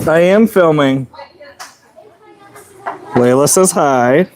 I am filming. Layla says hi.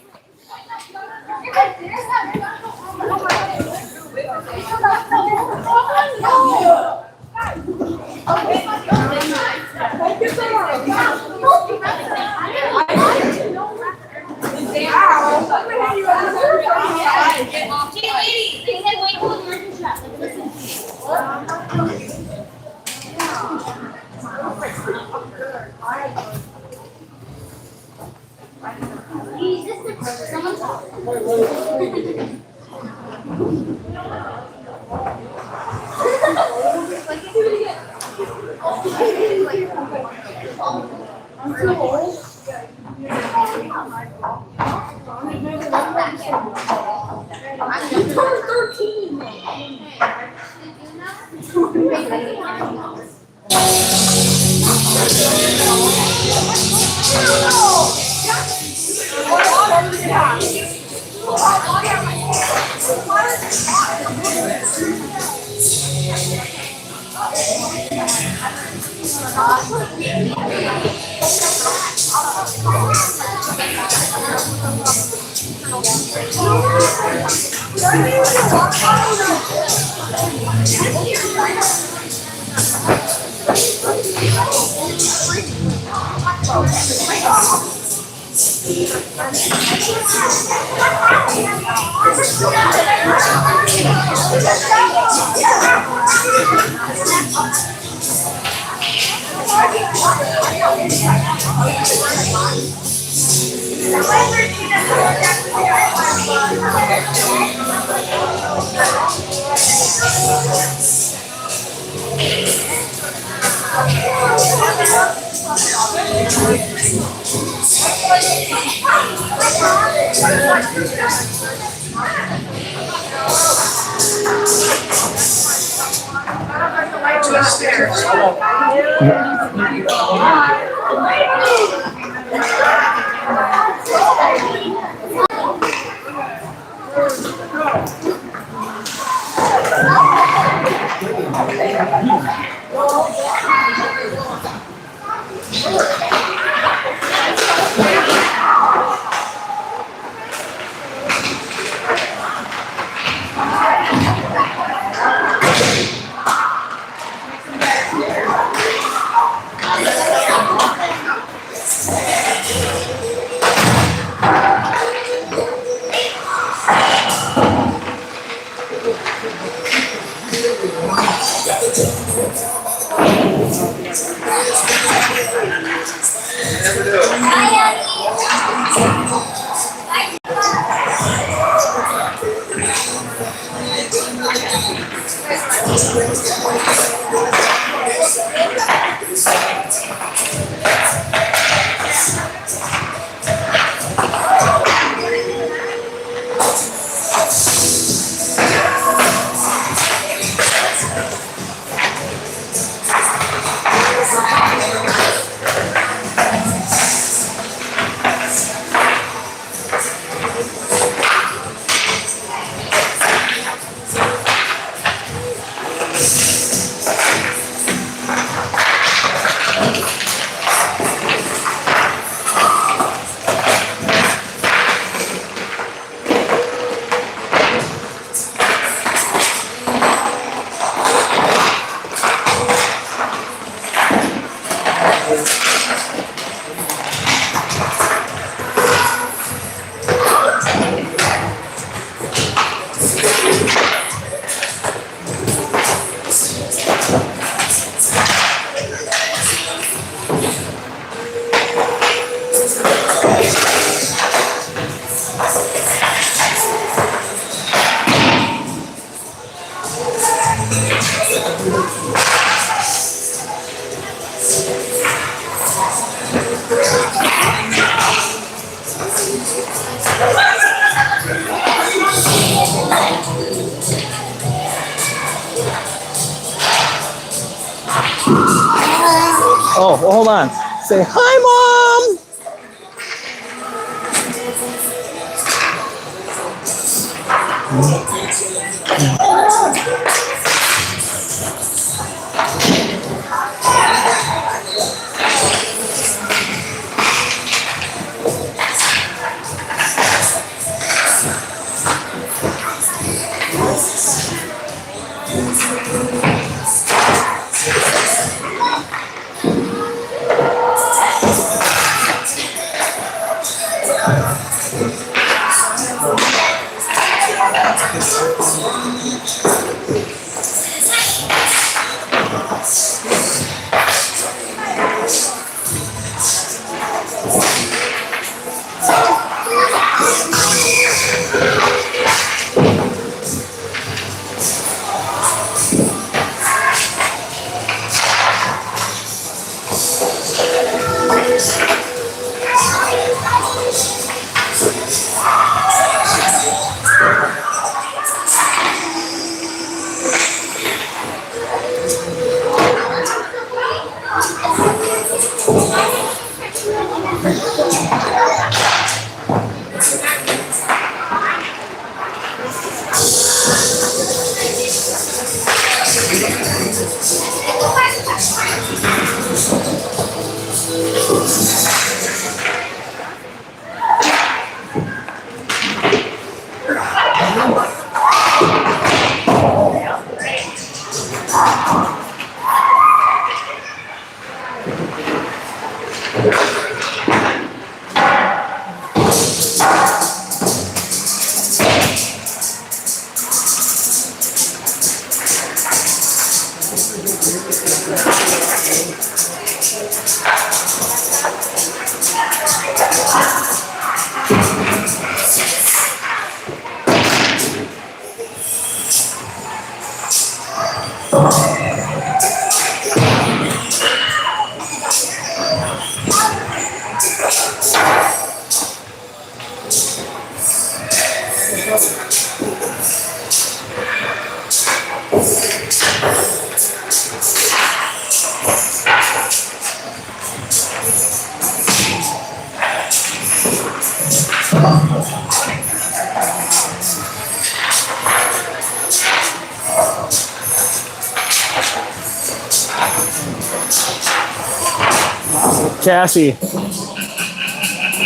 Oh, well, hold on. Say hi, Mom.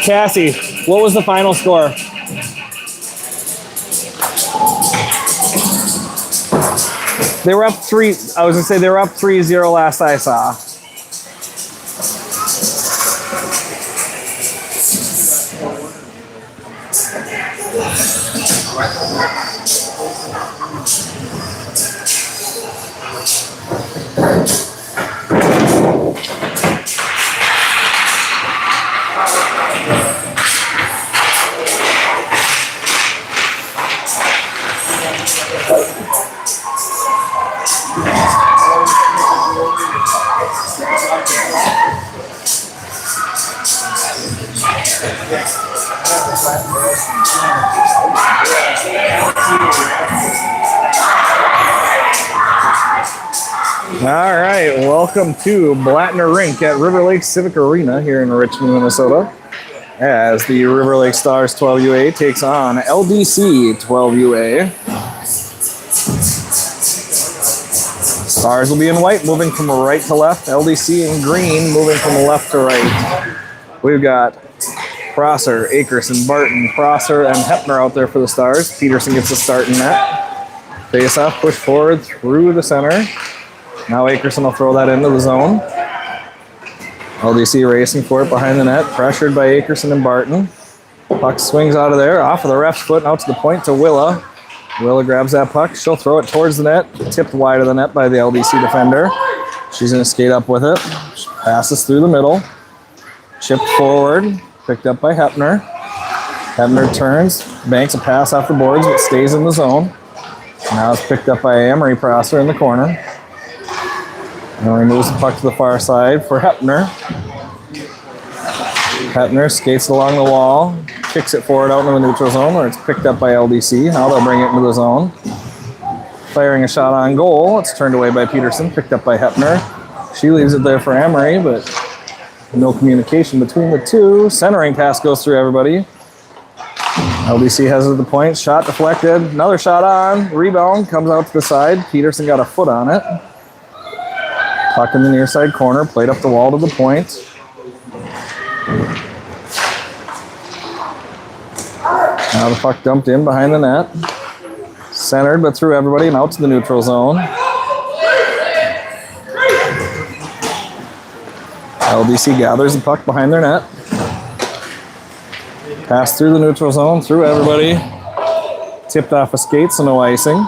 Cassie, what was the final score? They were up 3. I was gonna say they were up 3-0 last I saw. All right, welcome to Blattner Rink at River Lakes Civic Arena here in Richmond, Minnesota, as the River Lake Stars 12UA takes on LDC 12UA. Stars will be in white, moving from right to left. LDC in green, moving from left to right. We've got Prosser, Akerson, Barton, Prosser, and Hepner out there for the Stars. Peterson gets the start in net. Face off, push forward through the center. Now Akerson will throw that into the zone. LDC racing for it behind the net, pressured by Akerson and Barton. Puck swings out of there, off of the ref's foot, and out to the point to Willa. Willa grabs that puck. She'll throw it towards the net, tipped wide of the net by the LDC defender. She's going to skate up with it. She passes through the middle. Chipped forward, picked up by Hepner. Hepner turns, banks a pass off the boards, but stays in the zone. Now it's picked up by Amory Prosser in the corner. Amory moves the puck to the far side for Hepner. Hepner skates along the wall, kicks it forward out into the neutral zone where it's picked up by LDC. Now they'll bring it into the zone. Firing a shot on goal. It's turned away by Peterson, picked up by Hepner. She leaves it there for Amory, but no communication between the two. Centering pass goes through everybody. LDC has it at the point. Shot deflected. Another shot on. Rebound comes out to the side. Peterson got a foot on it. Puck in the near side corner. Played up the wall to the point. Now the puck dumped in behind the net. Centered, but through everybody and out to the neutral zone. LDC gathers the puck behind their net. Pass through the neutral zone, through everybody. Tipped off of skates, so no icing.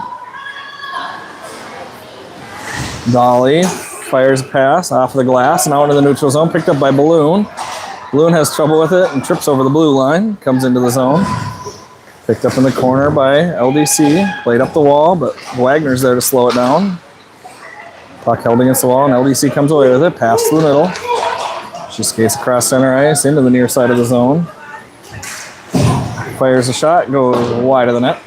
Dolly fires a pass off of the glass and out into the neutral zone, picked up by Balloon. Balloon has trouble with it and trips over the blue line, comes into the zone. Picked up in the corner by LDC, played up the wall, but Wagner's there to slow it down. Puck held against the wall, and LDC comes away with it, pass to the middle. She skates across center ice into the near side of the zone. Fires a shot, goes wide of the net.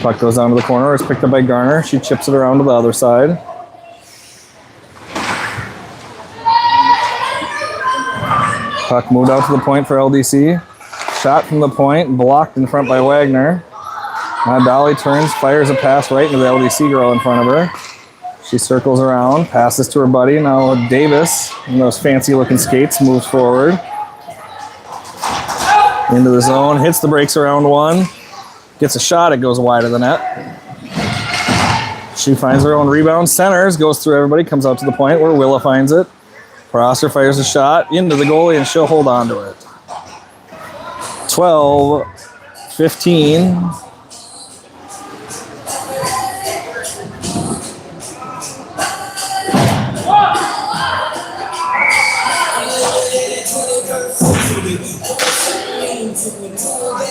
Puck goes down to the corner, it's picked up by Garner. She chips it around to the other side. Puck moved out to the point for LDC. Shot from the point, blocked in front by Wagner. Now Dolly turns, fires a pass right into the LDC girl in front of her. She circles around, passes to her buddy. Now Davis, in those fancy looking skates, moves forward. Into the zone, hits the brakes around one. Gets a shot, it goes wide of the net. She finds her own rebound, centers, goes through everybody, comes out to the point where Willa finds it. Prosser fires a shot into the goalie and she'll hold on to it. 12-15.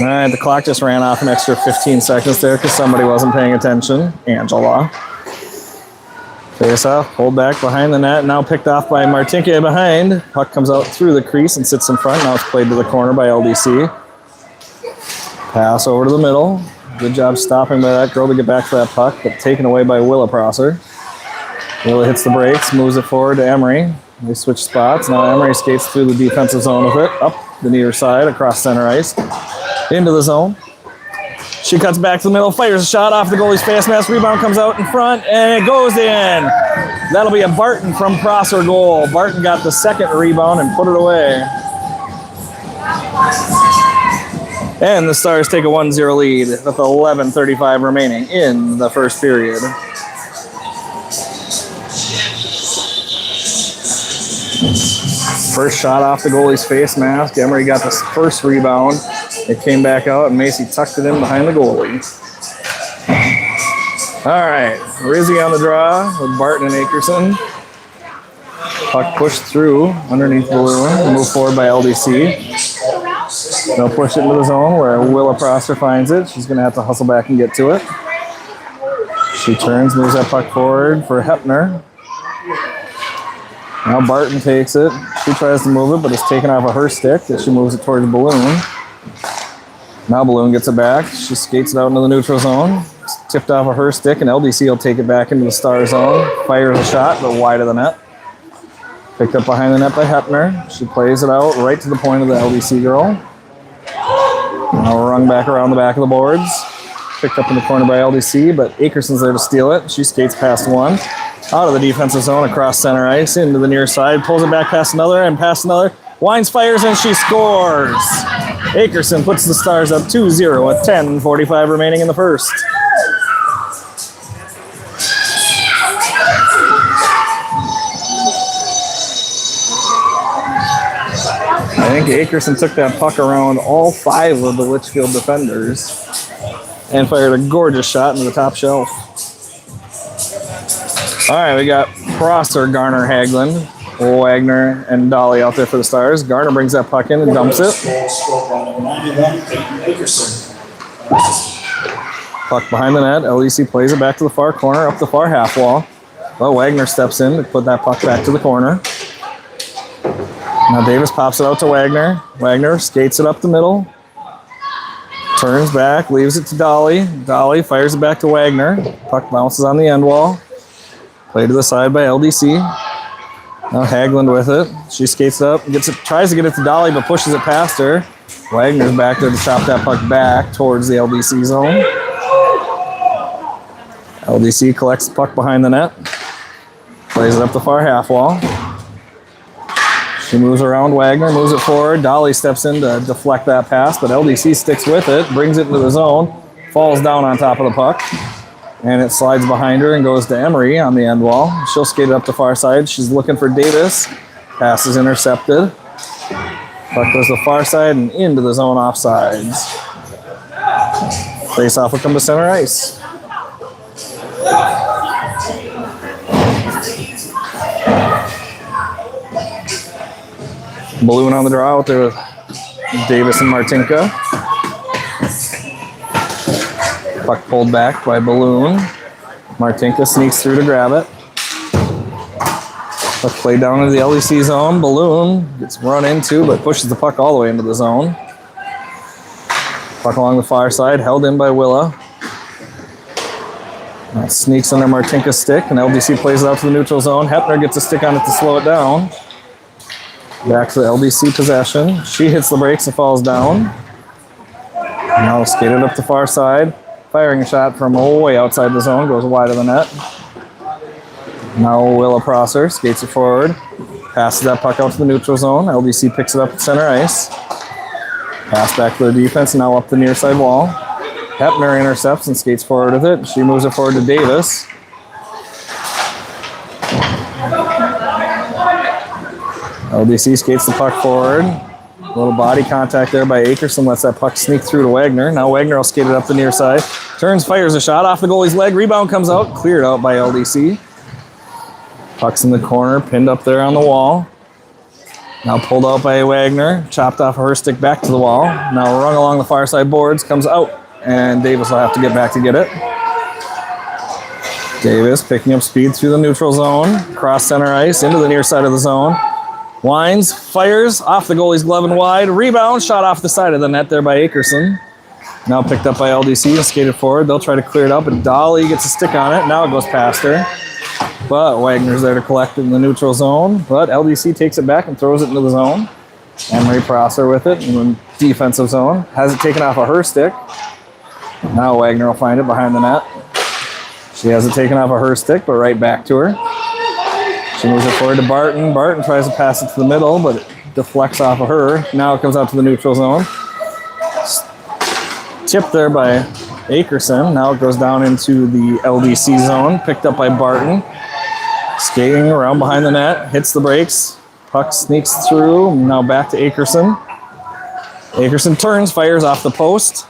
All right, the clock just ran off an extra 15 seconds there because somebody wasn't paying attention. Angela. Face off, pulled back behind the net, now picked off by Martinke behind. Puck comes out through the crease and sits in front. Now it's played to the corner by LDC. Pass over to the middle. Good job stopping by that girl to get back to that puck, but taken away by Willa Prosser. Willa hits the brakes, moves it forward to Emery. They switch spots. Now Emery skates through the defensive zone with it, up the near side, across center ice, into the zone. She cuts back to the middle, fires a shot off the goalie's face mask. Rebound comes out in front, and it goes in. That'll be a Barton from Prosser goal. Barton got the second rebound and put it away. And the Stars take a 1-0 lead with 11:35 remaining in the first period. First shot off the goalie's face mask. Emery got the first rebound. It came back out, and Macy tucked it in behind the goalie. All right, Rizzy on the draw with Barton and Akerson. Puck pushed through underneath Balloon. Move forward by LDC. They'll push it into the zone where Willa Prosser finds it. She's going to have to hustle back and get to it. She turns, moves that puck forward for Hepner. Now Barton takes it. She tries to move it, but it's taken off of her stick as she moves it towards Balloon. Now Balloon gets it back. She skates it out into the neutral zone. It's tipped off of her stick, and LDC will take it back into the Star zone. Fires a shot, but wide of the net. Picked up behind the net by Hepner. She plays it out right to the point of the LDC girl. Now rung back around the back of the boards. Picked up in the corner by LDC, but Akerson's there to steal it. She skates past one. Out of the defensive zone, across center ice, into the near side. Pulls it back past another and past another. Wines, fires, and she scores. Akerson puts the Stars up 2-0 with 10:45 remaining in the first. I think Akerson took that puck around all 5 of the Litchfield defenders and fired a gorgeous shot into the top shelf. All right, we got Prosser, Garner, Haglund, Wagner, and Dolly out there for the Stars. Garner brings that puck in and dumps it. Puck behind the net. LDC plays it back to the far corner, up the far half wall. Well, Wagner steps in to put that puck back to the corner. Now Davis pops it out to Wagner. Wagner skates it up the middle. Turns back, leaves it to Dolly. Dolly fires it back to Wagner. Puck bounces on the end wall. Play to the side by LDC. Now Haglund with it. She skates up, tries to get it to Dolly, but pushes it past her. Wagner's back there to chop that puck back towards the LDC zone. LDC collects the puck behind the net. Plays it up the far half wall. She moves around Wagner, moves it forward. Dolly steps in to deflect that pass, but LDC sticks with it, brings it into the zone, falls down on top of the puck, and it slides behind her and goes to Emery on the end wall. She'll skate it up the far side. She's looking for Davis. Pass is intercepted. Puck goes to the far side and into the zone offsides. Face-off will come to center ice. Balloon on the draw out there with Davis and Martinka. Puck pulled back by Balloon. Martinka sneaks through to grab it. Puck played down into the LDC zone. Balloon gets run into, but pushes the puck all the way into the zone. Puck along the far side, held in by Willa. That sneaks under Martinka's stick, and LDC plays it out to the neutral zone. Hepner gets a stick on it to slow it down. Back to the LDC possession. She hits the brakes and falls down. Now skated up the far side. Firing a shot from way outside the zone. Goes wide of the net. Now Willa Prosser skates it forward. Passes that puck out to the neutral zone. LDC picks it up at center ice. Pass back to the defense. Now up the near side wall. Hepner intercepts and skates forward with it. She moves it forward to Davis. LDC skates the puck forward. A little body contact there by Akerson. Lets that puck sneak through to Wagner. Now Wagner will skate it up the near side. Turns, fires a shot off the goalie's leg. Rebound comes out. Cleared out by LDC. Puck's in the corner. Pinned up there on the wall. Now pulled out by Wagner. Chopped off her stick back to the wall. Now rung along the far side boards. Comes out. And Davis will have to get back to get it. Davis picking up speed through the neutral zone. Cross center ice into the near side of the zone. Winds, fires, off the goalie's glove and wide. Rebound, shot off the side of the net there by Akerson. Now picked up by LDC and skated forward. They'll try to clear it up, and Dolly gets a stick on it. Now it goes past her. But Wagner's there to collect it in the neutral zone. But LDC takes it back and throws it into the zone. Emery Prosser with it in the defensive zone. Has it taken off of her stick. Now Wagner will find it behind the net. She has it taken off of her stick, but right back to her. She moves it forward to Barton. Barton tries to pass it to the middle, but it deflects off of her. Now it comes out to the neutral zone. Tipped there by Akerson. Now it goes down into the LDC zone. Picked up by Barton. Skating around behind the net. Hits the brakes. Puck sneaks through. Now back to Akerson. Akerson turns, fires off the post.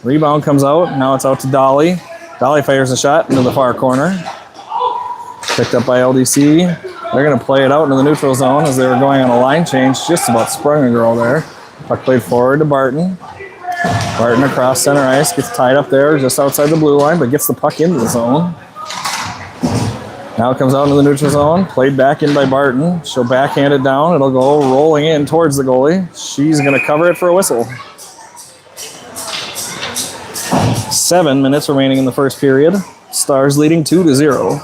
Rebound comes out. Now it's out to Dolly. Dolly fires a shot into the far corner. Picked up by LDC. They're going to play it out into the neutral zone as they were going on a line change. Just about sprung a girl there. Puck played forward to Barton. Barton across center ice. Gets tied up there just outside the blue line, but gets the puck into the zone. Now it comes out into the neutral zone. Played back in by Barton. She'll backhand it down. It'll go rolling in towards the goalie. She's going to cover it for a whistle. 7 minutes remaining in the first period. Stars leading 2-0.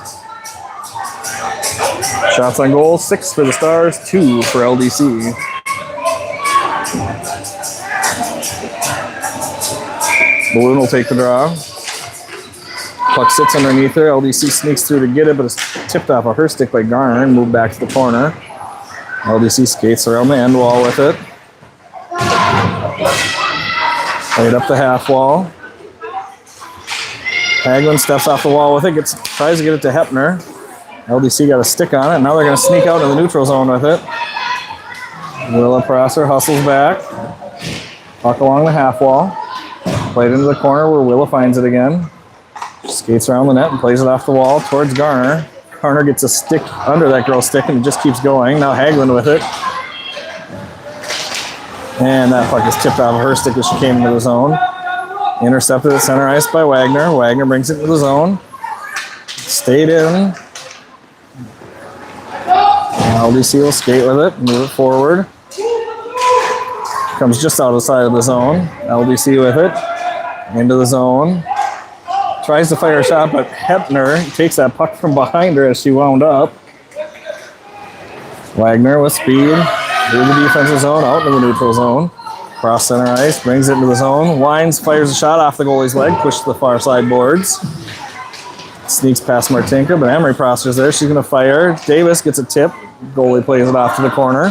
Shots on goal, 6 for the Stars, 2 for LDC. Balloon will take the draw. Puck sits underneath her. LDC sneaks through to get it, but it's tipped off of her stick by Garner and moved back to the corner. LDC skates around the end wall with it. Played up the half wall. Hagelin steps off the wall with it, tries to get it to Hepner. LDC got a stick on it. Now they're going to sneak out to the neutral zone with it. Willa Prosser hustles back. Puck along the half wall. Played into the corner where Willa finds it again. Skates around the net and plays it off the wall towards Garner. Garner gets a stick under that girl's stick and it just keeps going. Now Hagelin with it. And that puck is tipped off of her stick as she came into the zone. Intercepted at center ice by Wagner. Wagner brings it into the zone. Stayed in. LDC will skate with it, move it forward. Comes just out of the side of the zone. LDC with it. Into the zone. Tries to fire a shot, but Hepner takes that puck from behind her as she wound up. Wagner with speed. Through the defensive zone, out into the neutral zone. Cross center ice, brings it into the zone. Wines, fires a shot off the goalie's leg, pushed to the far side boards. Sneaks past Martinka, but Emery Prosser's there. She's going to fire. Davis gets a tip. Goalie plays it off to the corner.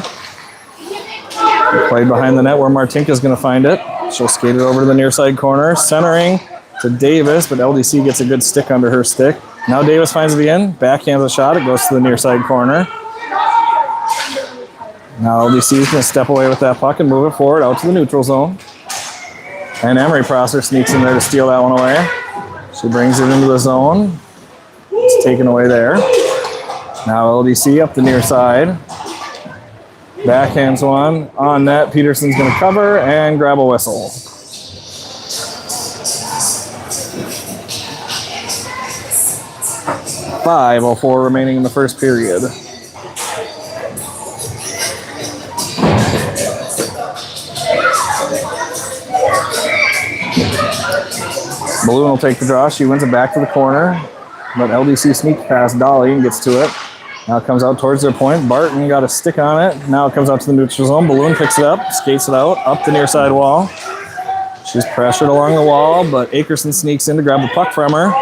Played behind the net where Martinka's going to find it. She'll skate it over to the near side corner. Centering to Davis, but LDC gets a good stick under her stick. Now Davis finds the end. Backhands a shot. It goes to the near side corner. Now LDC is going to step away with that puck and move it forward out to the neutral zone. And Emery Prosser sneaks in there to steal that one away. She brings it into the zone. It's taken away there. Now LDC up the near side. Backhands one on net. Peterson's going to cover and grab a whistle. .504 remaining in the first period. Balloon will take the draw. She wins it back to the corner. But LDC sneaks past Dolly and gets to it. Now it comes out towards their point. Barton got a stick on it. Now it comes out to the neutral zone. Balloon picks it up, skates it out, up the near side wall. She's pressured along the wall, but Akerson sneaks in to grab the puck from her.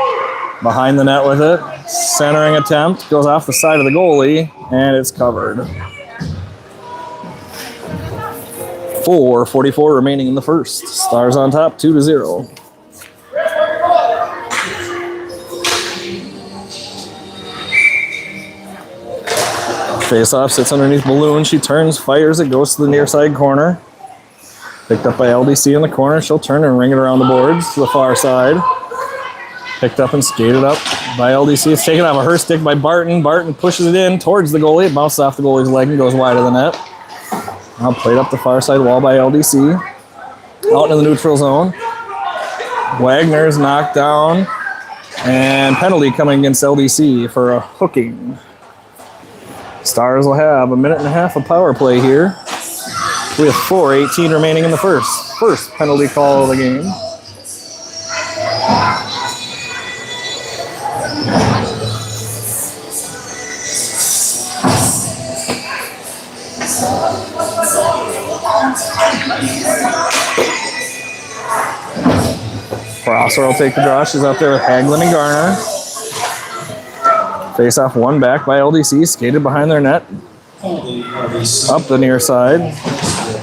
Behind the net with it. Centering attempt. Goes off the side of the goalie, and it's covered. 4:44 remaining in the first. Stars on top, 2-0. Face-off sits underneath Balloon. She turns, fires it, goes to the near side corner. Picked up by LDC in the corner. She'll turn and ring it around the boards to the far side. Picked up and skated up by LDC. It's taken off of her stick by Barton. Barton pushes it in towards the goalie. It bounces off the goalie's leg and goes wide of the net. Now played up the far side wall by LDC. Out into the neutral zone. Wagner's knocked down. And penalty coming against LDC for a hooking. Stars will have a minute and a half of power play here. We have 4:18 remaining in the first. First penalty call of the game. Prosser will take the draw. She's out there with Hagelin and Garner. Face off one back by LDC, skated behind their net. Up the near side.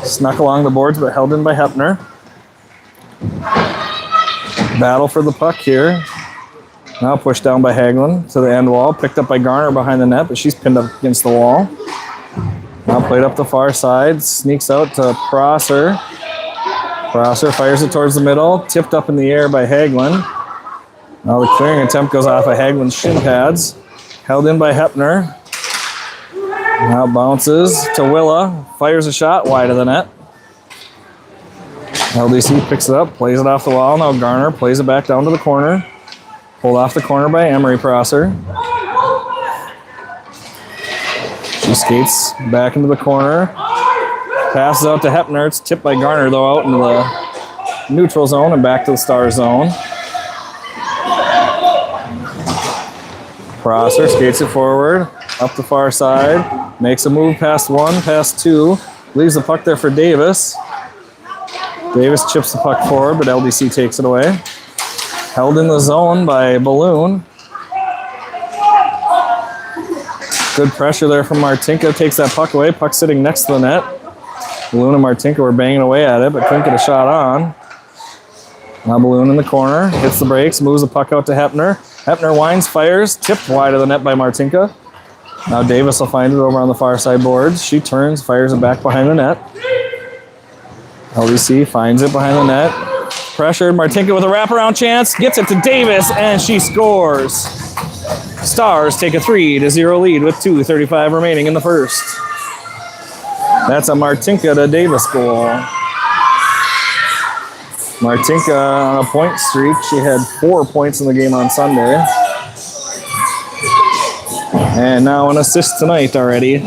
Snuck along the boards, but held in by Hepner. Battle for the puck here. Now pushed down by Hagelin to the end wall. Picked up by Garner behind the net, but she's pinned up against the wall. Now played up the far side. Sneaks out to Prosser. Prosser fires it towards the middle. Tipped up in the air by Hagelin. Now the clearing attempt goes off of Hagelin's shin pads. Held in by Hepner. Now bounces to Willa. Fires a shot wide of the net. LDC picks it up, plays it off the wall. Now Garner plays it back down to the corner. Pulled off the corner by Emery Prosser. She skates back into the corner. Passes out to Hepner. It's tipped by Garner, though, out into the neutral zone and back to the Star zone. Prosser skates it forward, up the far side, makes a move past one, past two, leaves the puck there for Davis. Davis chips the puck forward, but LDC takes it away. Held in the zone by Balloon. Good pressure there from Martinka, takes that puck away, puck sitting next to the net. Balloon and Martinka were banging away at it, but couldn't get a shot on. Now Balloon in the corner, hits the brakes, moves the puck out to Hepner. Hepner winds, fires, tipped wide of the net by Martinka. Now Davis will find it over on the far side boards. She turns, fires it back behind the net. LDC finds it behind the net. Pressured, Martinka with a wraparound chance, gets it to Davis, and she scores. Stars take a 3-0 lead with 2:35 remaining in the first. That's a Martinka to Davis goal. Martinka on a point streak. She had 4 points in the game on Sunday. And now an assist tonight already.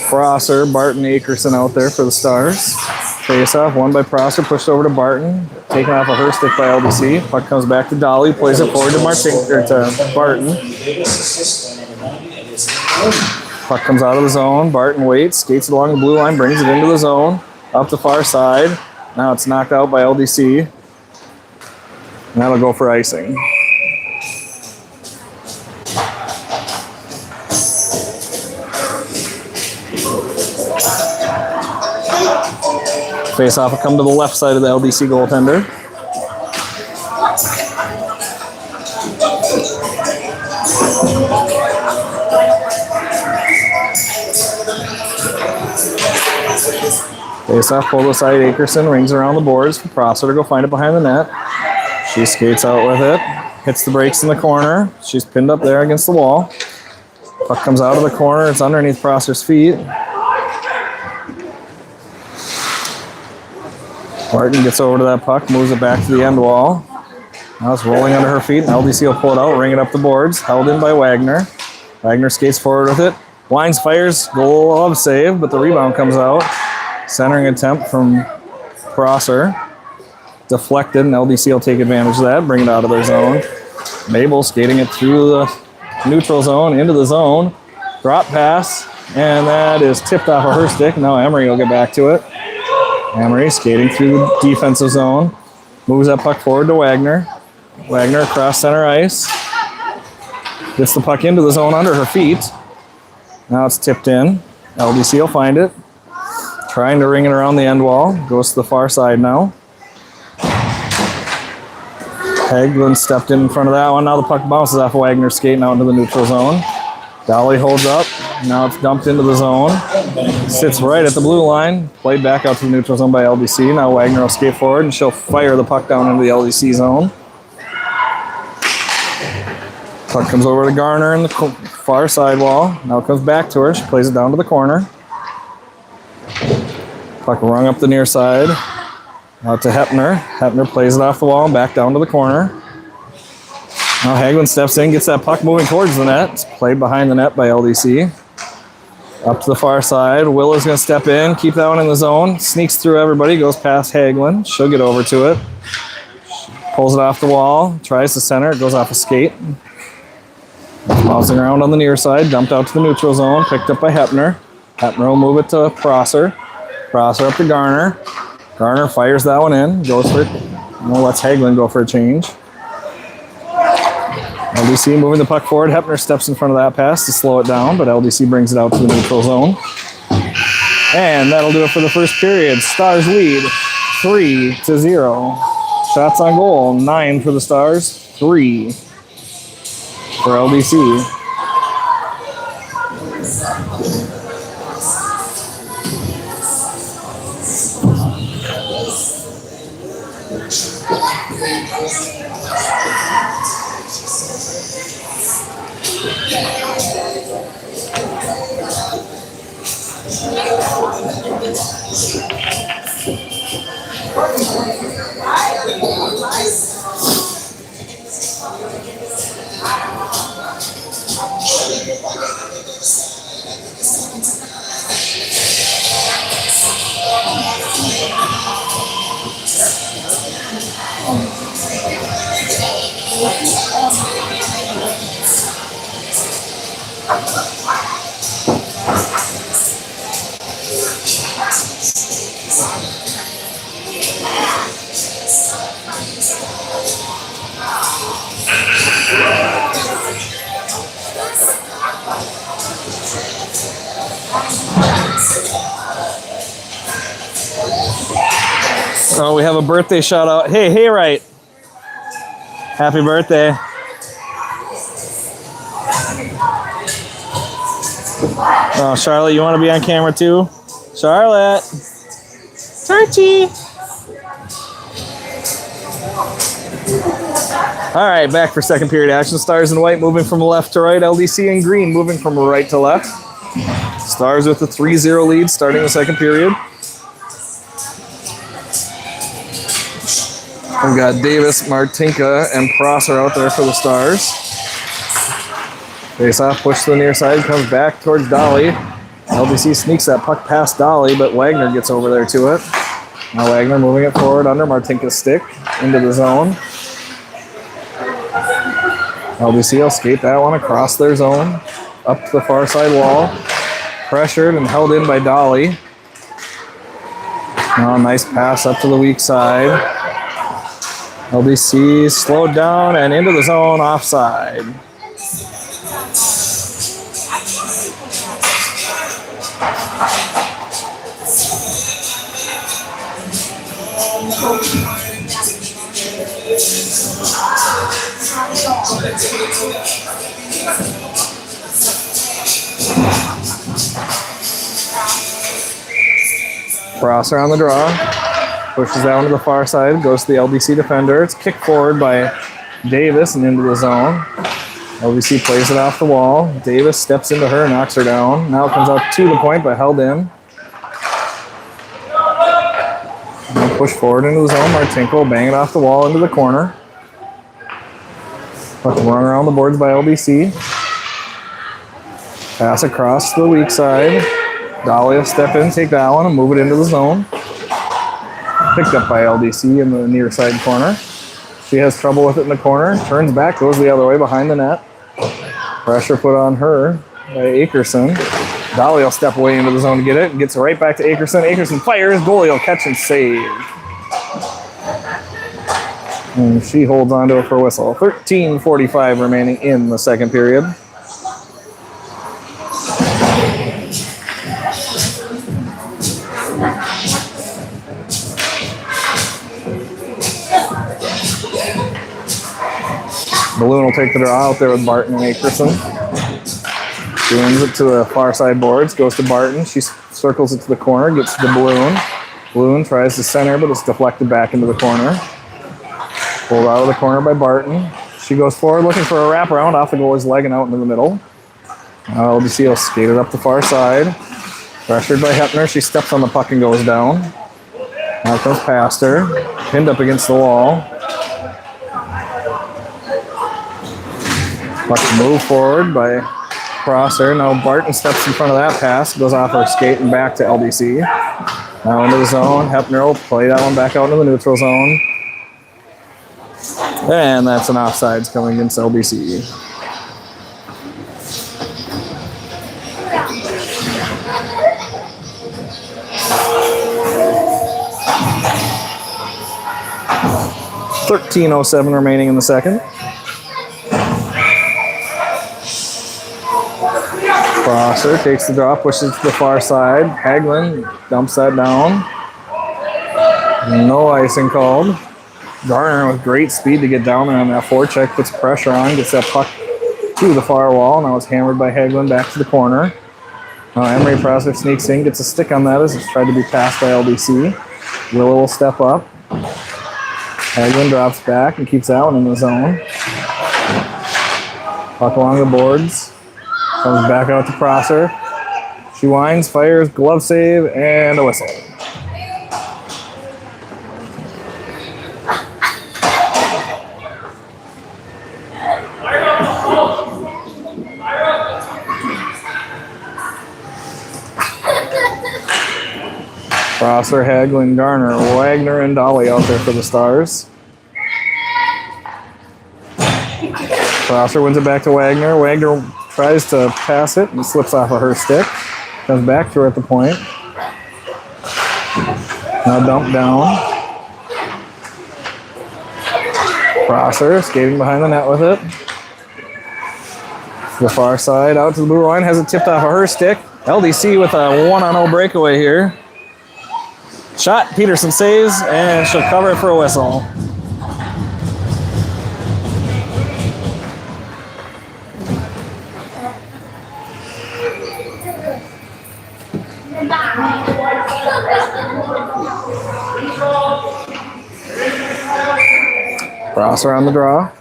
Prosser, Barton, Akerson out there for the Stars. Face-off, won by Prosser, pushed over to Barton. Taken off of her stick by LDC. Puck comes back to Dolly, plays it forward to Barton. Puck comes out of the zone. Barton waits, skates along the blue line, brings it into the zone. Up the far side. Now it's knocked out by LDC. And that'll go for icing. Face-off will come to the left side of the LDC goaltender. Face-off, pulled aside Akerson, rings around the boards for Prosser to go find it behind the net. She skates out with it, hits the brakes in the corner. She's pinned up there against the wall. Puck comes out of the corner, it's underneath Prosser's feet. Barton gets over to that puck, moves it back to the end wall. Now it's rolling under her feet, and LDC will pull it out, ring it up the boards. Held in by Wagner. Wagner skates forward with it. Wines fires, goal of save, but the rebound comes out. Centering attempt from Prosser. Deflected, and LDC will take advantage of that, bring it out of their zone. Mabel skating it through the neutral zone, into the zone. Drop pass, and that is tipped off of her stick. Now Emery will get back to it. Emery skating through the defensive zone. Moves that puck forward to Wagner. Wagner across center ice. Gets the puck into the zone under her feet. Now it's tipped in. LDC will find it. Trying to ring it around the end wall. Goes to the far side now. Hagelin stepped in front of that one. Now the puck bounces off of Wagner skating out into the neutral zone. Dolly holds up. Now it's dumped into the zone. Sits right at the blue line. Played back out to the neutral zone by LDC. Now Wagner will skate forward and she'll fire the puck down into the LDC zone. Puck comes over to Garner in the far side wall. Now it comes back to her. She plays it down to the corner. Puck rung up the near side. Out to Hepner. Hepner plays it off the wall and back down to the corner. Now Hagelin steps in, gets that puck moving towards the net. It's played behind the net by LDC. Up to the far side. Willow's going to step in, keep that one in the zone. Sneaks through everybody, goes past Hagelin. She'll get over to it. Pulls it off the wall, tries to center, it goes off a skate. Bouncing around on the near side, dumped out to the neutral zone, picked up by Hepner. Hepner will move it to Prosser. Prosser up to Garner. Garner fires that one in, goes for it. Lets Hagelin go for a change. LDC moving the puck forward. Hepner steps in front of that pass to slow it down, but LDC brings it out to the neutral zone. And that'll do it for the first period. Stars lead 3-0. Shots on goal, 9 for the Stars, 3 for LDC. Oh, we have a birthday shout out. Hey, right. Happy birthday. Oh, Charlotte, you want to be on camera too? Charlotte. Turkey. All right, back for second period action. Stars in white moving from left to right. LDC in green moving from right to left. Stars with a 3-0 lead starting the second period. We've got Davis, Martinka, and Prosser out there for the Stars. Face off, push to the near side, comes back towards Dolly. LDC sneaks that puck past Dolly, but Wagner gets over there to it. Now Wagner moving it forward under Martinka's stick into the zone. LDC will skate that one across their zone. up to the far side wall. Pressured and held in by Dolly. Now a nice pass up to the weak side. LDC slowed down and into the zone, offside. Prosser on the draw. Pushes down to the far side, goes to the LDC defender. It's kicked forward by Davis and into the zone. LDC plays it off the wall. Davis steps into her, knocks her down. Now comes out to the point, but held in. Now push forward into the zone. Martinko bang it off the wall into the corner. Puck run around the boards by LDC. Pass across to the weak side. Dolly will step in, take that one, and move it into the zone. Picked up by LDC in the near side corner. She has trouble with it in the corner. Turns back, goes the other way behind the net. Pressure put on her by Akerson. Dolly will step away into the zone to get it. Gets it right back to Akerson. Akerson fires. Goalie will catch and save. And she holds on to it for a whistle. 13:45 remaining in the second period. Balloon will take the draw out there with Barton and Akerson. She wins it to the far side boards, goes to Barton. She circles it to the corner, gets to the Balloon. Balloon tries to center, but it's deflected back into the corner. Pulled out of the corner by Barton. She goes forward looking for a wraparound off the goalie's leg and out into the middle. Now LDC will skate it up the far side. Pressured by Hepner, she steps on the puck and goes down. Now comes past her, pinned up against the wall. Puck move forward by Prosser. Now Barton steps in front of that pass, goes off her skate and back to LDC. Now into the zone. Hepner will play that one back out into the neutral zone. And that's an offsides coming against LDC. .13:07 remaining in the second. Prosser takes the draw, pushes to the far side. Hagelin dumps that down. No icing called. Garner with great speed to get down there on that forecheck, puts pressure on, gets that puck to the far wall. Now it's hammered by Hagelin back to the corner. Emery Prosser sneaks in, gets a stick on that as it's tried to be passed by LDC. Willow will step up. Hagelin drops back and keeps that one in the zone. Puck along the boards. Comes back out to Prosser. She winds, fires, glove save, and a whistle. Prosser, Hagelin, Garner, Wagner, and Dolly out there for the Stars. Prosser wins it back to Wagner. Wagner tries to pass it and slips off of her stick. Comes back to her at the point. Now dumped down. Prosser skating behind the net with it. To the far side, out to the blue line. Has it tipped off of her stick. LDC with a 1-on-0 breakaway here. Shot, Peterson saves, and she'll cover it for a whistle. Prosser on the draw.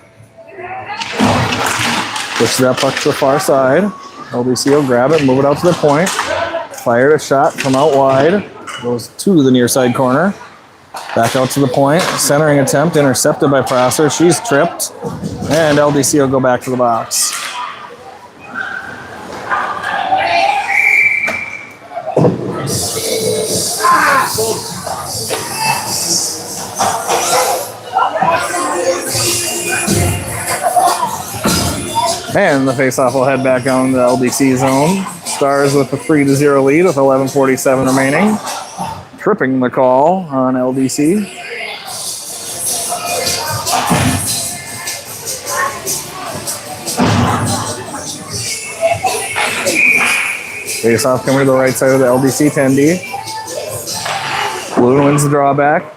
Pushes that puck to the far side. LDC will grab it, move it out to the point. Fired a shot from out wide. Goes to the near side corner. Back out to the point. Centering attempt intercepted by Prosser. She's tripped. And LDC will go back to the box. And the faceoff will head back on the LDC zone. Stars with a 3-0 lead with 11:47 remaining. Tripping the call on LDC. Faceoff coming to the right side of the LDC 10D. Blue wins the drawback.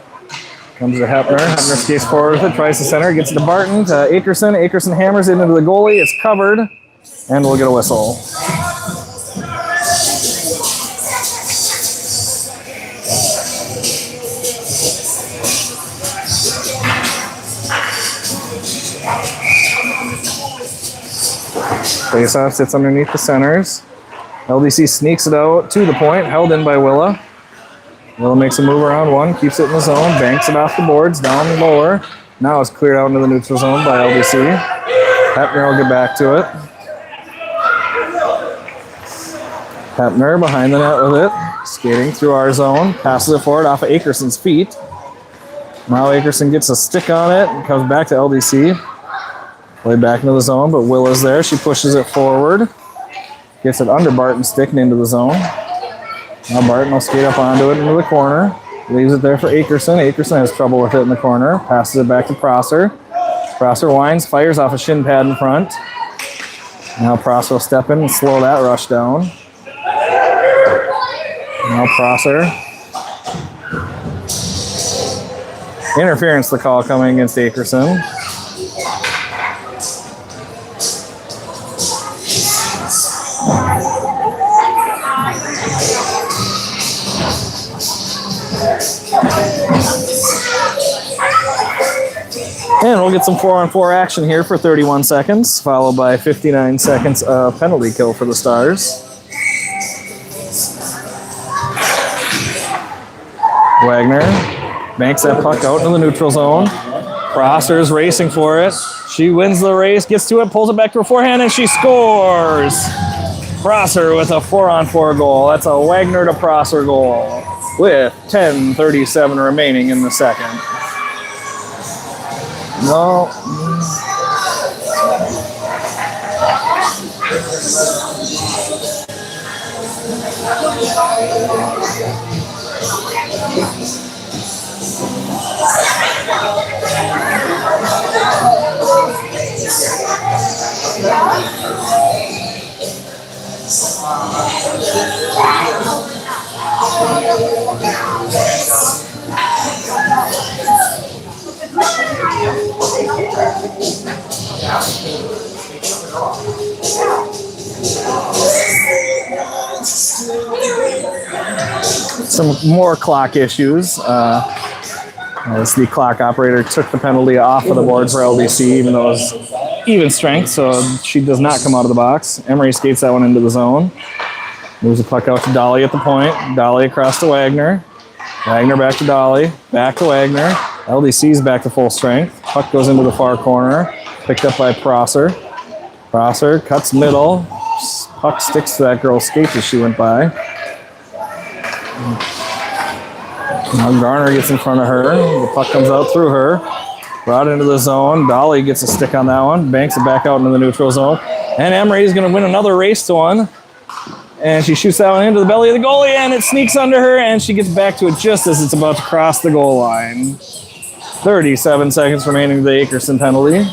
Comes to Hepner. Hepner skates forward with it, tries to center, gets it to Barton, to Akerson. Akerson hammers it into the goalie. It's covered, and we'll get a whistle. Faceoff sits underneath the centers. LDC sneaks it out to the point, held in by Willa. Willa makes a move around one, keeps it in the zone, banks it off the boards, down lower. Now it's cleared out into the neutral zone by LDC. Hepner will get back to it. Hepner behind the net with it, skating through our zone, passes it forward off of Akerson's feet. Now Akerson gets a stick on it and comes back to LDC. Played back into the zone, but Willa's there. She pushes it forward. Gets it under Barton's stick and into the zone. Now Barton will skate up onto it into the corner. Leaves it there for Akerson. Akerson has trouble with it in the corner. Passes it back to Prosser. Prosser winds, fires off a shin pad in front. Now Prosser will step in and slow that rush down. Now Prosser. Interference, the call coming against Akerson. And we'll get some 4-on-4 action here for 31 seconds, followed by 59 seconds of penalty kill for the Stars. Wagner banks that puck out into the neutral zone. Prosser's racing for it. She wins the race, gets to it, pulls it back to her forehand, and she scores! Prosser with a 4-on-4 goal. That's a Wagner to Prosser goal with 10:37 remaining in the second. No. Some more clock issues. As the clock operator took the penalty off of the board for LDC, even though it was even strength, so she does not come out of the box. Emery skates that one into the zone. Moves the puck out to Dolly at the point. Dolly across to Wagner. Wagner back to Dolly. Back to Wagner. LDC's back to full strength. Puck goes into the far corner. Picked up by Prosser. Prosser cuts middle. Puck sticks to that girl's skate as she went by. Now Garner gets in front of her. The puck comes out through her. Brought into the zone. Dolly gets a stick on that one. Banks it back out into the neutral zone. And Emery is going to win another race to one. And she shoots that one into the belly of the goalie, and it sneaks under her, and she gets back to it just as it's about to cross the goal line. 37 seconds remaining to the Akerson penalty.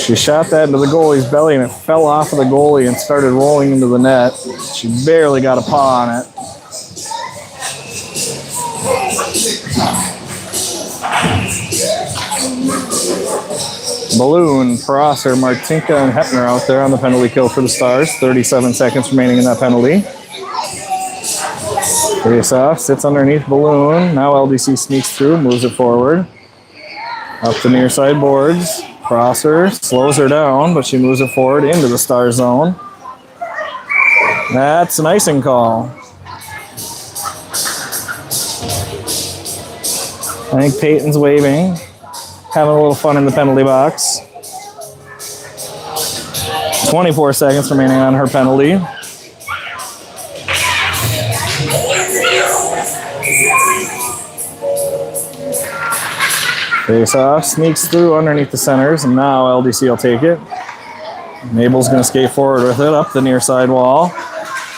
She shot that into the goalie's belly, and it fell off of the goalie and started rolling into the net. She barely got a paw on it. Balloon, Prosser, Martinka, and Hepner out there on the penalty kill for the Stars. 37 seconds remaining in that penalty. Face off, sits underneath Balloon. Now LDC sneaks through, moves it forward. Up the near side boards. Prosser slows her down, but she moves it forward into the Star zone. That's an icing call. I think Peyton's waving. Having a little fun in the penalty box. 24 seconds remaining on her penalty. Face off, sneaks through underneath the centers, and now LDC will take it. Mabel's going to skate forward with it up the near side wall.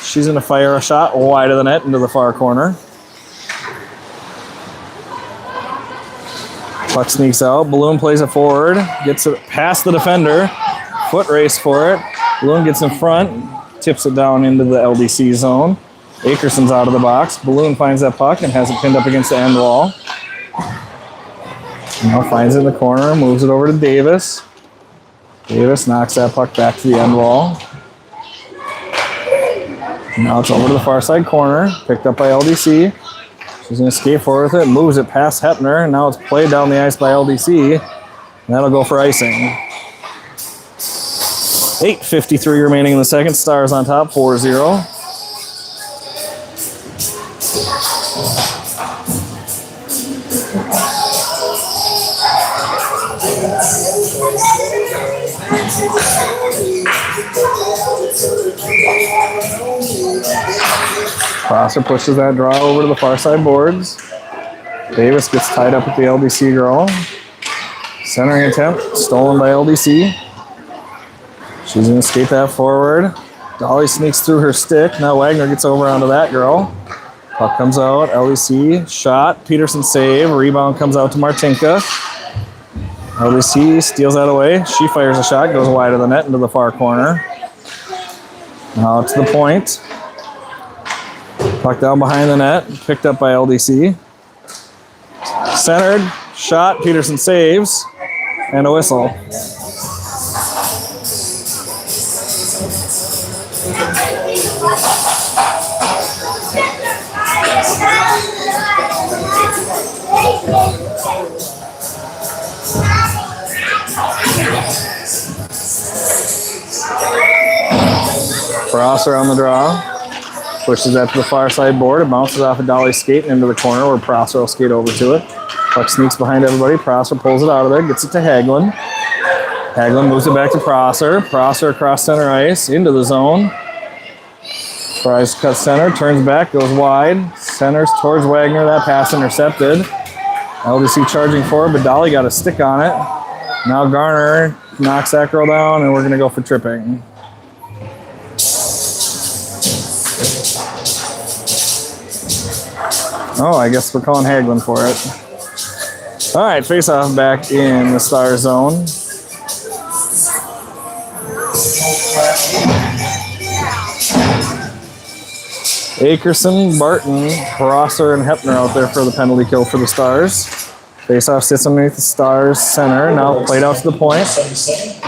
She's going to fire a shot wide of the net into the far corner. Puck sneaks out. Balloon plays it forward. Gets it past the defender. Foot race for it. Balloon gets in front. Tips it down into the LDC zone. Akerson's out of the box. Balloon finds that puck and has it pinned up against the end wall. Now finds it in the corner. Moves it over to Davis. Davis knocks that puck back to the end wall. Now it's over to the far side corner. Picked up by LDC. She's going to skate forward with it. Moves it past Hepner. And now it's played down the ice by LDC. And that'll go for icing. 8:53 remaining in the second. Stars on top, 4-0. Prosser pushes that draw over to the far side boards. Davis gets tied up with the LDC girl. Centering attempt, stolen by LDC. She's going to skate that forward. Dolly sneaks through her stick. Now Wagner gets over onto that girl. Puck comes out. LDC shot. Peterson save. Rebound comes out to Martinka. LDC steals that away. She fires a shot. Goes wide of the net into the far corner. Now to the point. Puck down behind the net. Picked up by LDC. Centered. Shot. Peterson saves. And a whistle. Prosser on the draw. Pushes that to the far side board. It bounces off of Dolly's skate into the corner where Prosser will skate over to it. Puck sneaks behind everybody. Prosser pulls it out of there. Gets it to Hagelin. Hagelin moves it back to Prosser. Prosser across center ice into the zone. Tries to cut center. Turns back. Goes wide. Centers towards Wagner. That pass intercepted. LDC charging forward, but Dolly got a stick on it. Now Garner knocks that girl down, and we're going to go for tripping. Oh, I guess we're calling Hagelin for it. All right, face-off back in the Star zone. Akerson, Barton, Prosser, and Hepner out there for the penalty kill for the Stars. Face-off sits underneath the Stars center. Now played out to the point.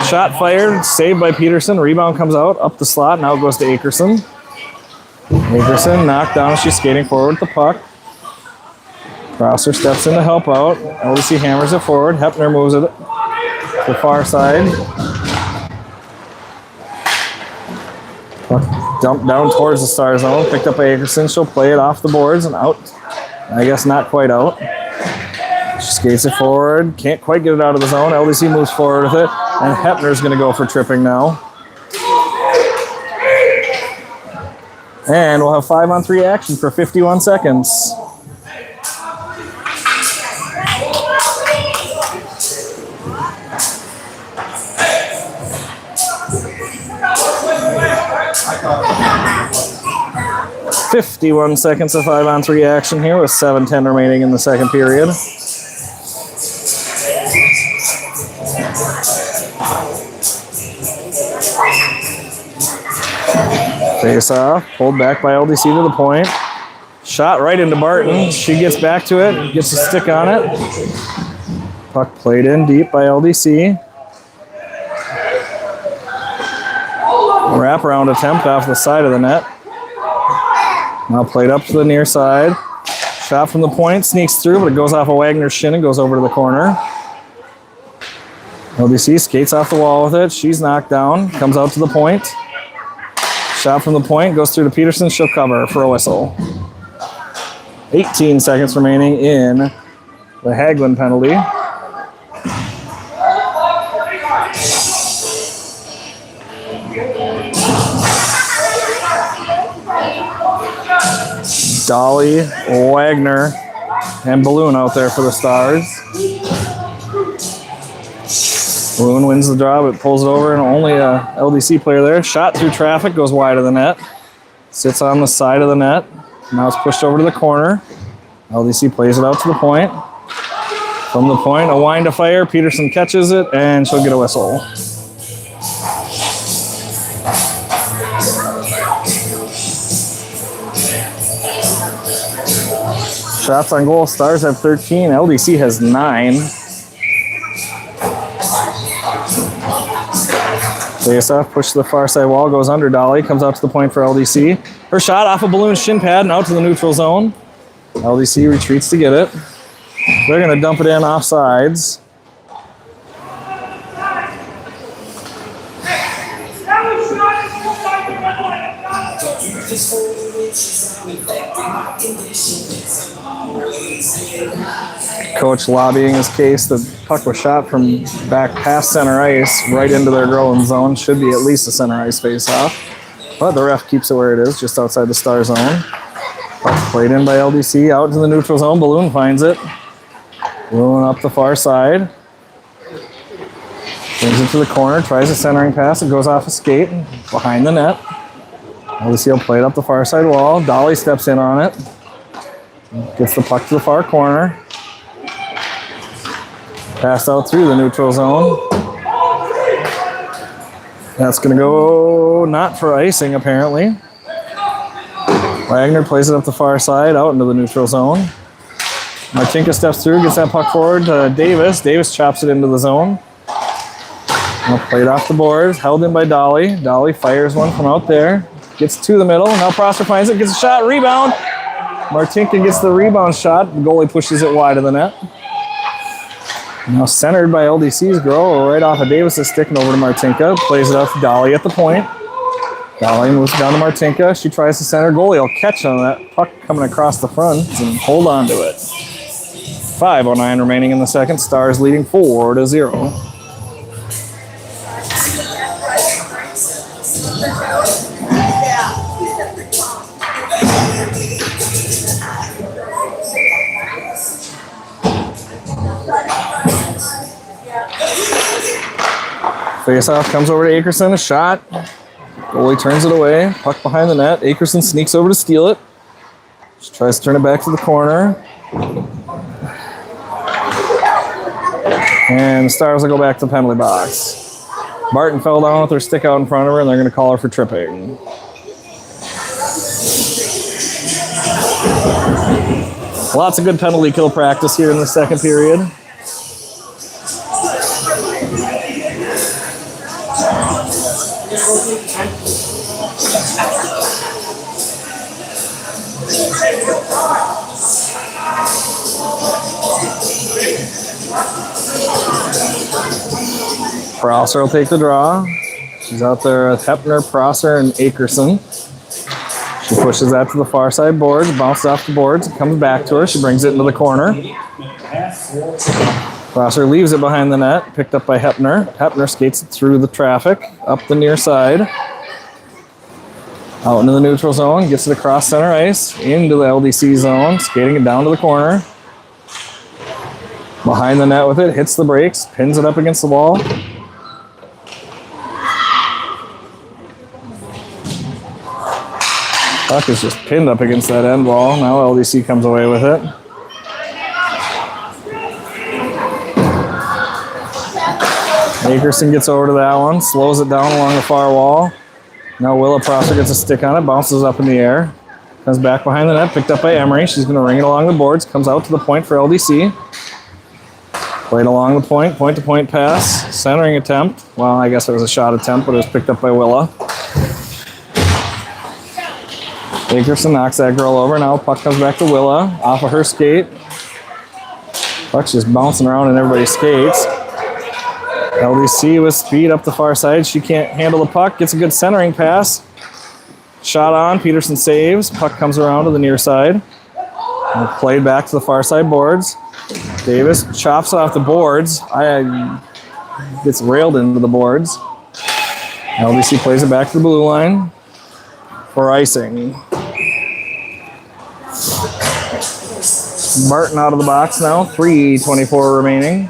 Shot fired, saved by Peterson. Rebound comes out, up the slot. Now it goes to Akerson. Akerson knocked down. She's skating forward with the puck. Prosser steps in to help out. LDC hammers it forward. Hepner moves it to the far side. Puck dumped down towards the Star zone. Picked up by Akerson. She'll play it off the boards and out. I guess not quite out. She skates it forward. Can't quite get it out of the zone. LDC moves forward with it. And Hepner's going to go for tripping now. And we'll have 5-on-3 action for 51 seconds. .51 seconds of 5-on-3 action here with 7:10 remaining in the second period. Face off, pulled back by LDC to the point. Shot right into Barton. She gets back to it, gets a stick on it. Puck played in deep by LDC. Wraparound attempt off the side of the net. Now played up to the near side. Shot from the point, sneaks through, but it goes off of Wagner's shin and goes over to the corner. LDC skates off the wall with it. She's knocked down, comes out to the point. Shot from the point, goes through to Peterson. She'll cover for a whistle. 18 seconds remaining in the Hagelin penalty. Dolly, Wagner, and Balloon out there for the Stars. Balloon wins the draw, but pulls it over, and only a LDC player there. Shot through traffic, goes wide of the net. Sits on the side of the net. Now it's pushed over to the corner. LDC plays it out to the point. From the point, a wind to fire. Peterson catches it, and she'll get a whistle. Shots on goal. Stars have 13. LDC has 9. Face off, push to the far side wall, goes under Dolly, comes out to the point for LDC. Her shot off a balloon shin pad and out to the neutral zone. LDC retreats to get it. They're going to dump it in off sides. Coach lobbying his case. The puck was shot from back past center ice right into their goal zone. Should be at least a center ice face-off. But the ref keeps it where it is, just outside the star zone. Puck played in by LDC, out to the neutral zone. Balloon finds it. Balloon up the far side. Brings it to the corner, tries a centering pass. It goes off a skate behind the net. LDC will play it up the far side wall. Dolly steps in on it. Gets the puck to the far corner. Passed out through the neutral zone. That's going to go not for icing, apparently. Wagner plays it up the far side, out into the neutral zone. Martinka steps through, gets that puck forward to Davis. Davis chops it into the zone. Now played off the boards, held in by Dolly. Dolly fires one from out there. Gets to the middle. Now Prosser finds it, gets a shot, rebound. Martinka gets the rebound shot. The goalie pushes it wide of the net. Now centered by LDC's girl, right off of Davis's stick and over to Martinka. Plays it out to Dolly at the point. Dolly moves down to Martinka. She tries to center. Goalie will catch on that puck coming across the front and hold on to it. 5:09 remaining in the second. Stars leading 4-0. Face-off comes over to Akerson, a shot. Goalie turns it away, puck behind the net. Akerson sneaks over to steal it. She tries to turn it back to the corner. And the Stars will go back to the penalty box. Barton fell down with her stick out in front of her, and they're going to call her for tripping. Lots of good penalty kill practice here in the second period. Prosser will take the draw. She's out there with Hepner, Prosser, and Akerson. She pushes that to the far side boards, bounces off the boards, comes back to her. She brings it into the corner. Prosser leaves it behind the net, picked up by Hepner. Hepner skates it through the traffic, up the near side. Out into the neutral zone, gets it across center ice, into the LDC zone, skating it down to the corner. Behind the net with it, hits the brakes, pins it up against the wall. Puck is just pinned up against that end wall. Now LDC comes away with it. Akerson gets over to that one, slows it down along the far wall. Now Willa Prosser gets a stick on it, bounces up in the air. Comes back behind the net, picked up by Emery. She's going to ring it along the boards, comes out to the point for LDC. Played along the point, point-to-point pass, centering attempt. Well, I guess it was a shot attempt, but it was picked up by Willa. Akerson knocks that girl over. Now puck comes back to Willa, off of her skate. Puck's just bouncing around in everybody's skates. LDC with speed up the far side. She can't handle the puck. Gets a good centering pass. Shot on. Peterson saves. Puck comes around to the near side. And played back to the far side boards. Davis chops it off the boards. Gets railed into the boards. LDC plays it back to the blue line for icing. Martin out of the box now. 3:24 remaining.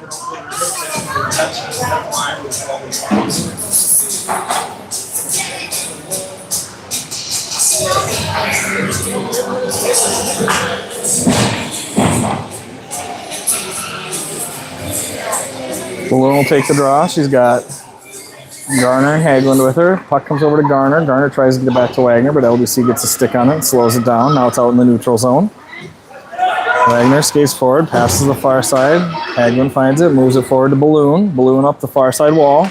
Balloon will take the draw. She's got Garner and Haglund with her. Puck comes over to Garner. Garner tries to get it back to Wagner, but LDC gets a stick on it and slows it down. Now it's out in the neutral zone. Wagner skates forward, passes the far side. Haglund finds it, moves it forward to Balloon. Balloon up the far side wall.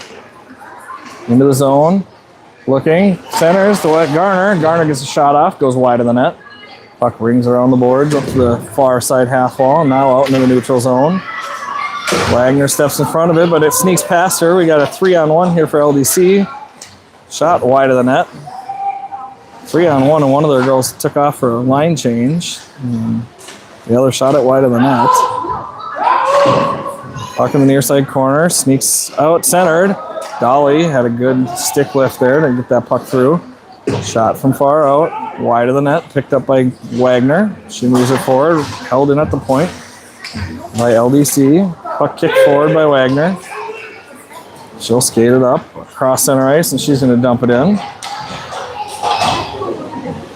Into the zone. Looking, centers to let Garner. Garner gets a shot off, goes wide of the net. Puck rings around the boards up to the far side half wall. Now out into the neutral zone. Wagner steps in front of it, but it sneaks past her. We got a 3-on-1 here for LDC. Shot wide of the net. 3-on-1, and one of their girls took off for a line change. The other shot it wide of the net. Puck in the near side corner, sneaks out centered. Dolly had a good stick lift there to get that puck through. Shot from far out, wide of the net, picked up by Wagner. She moves it forward, held in at the point by LDC. Puck kicked forward by Wagner. She'll skate it up across center ice, and she's going to dump it in.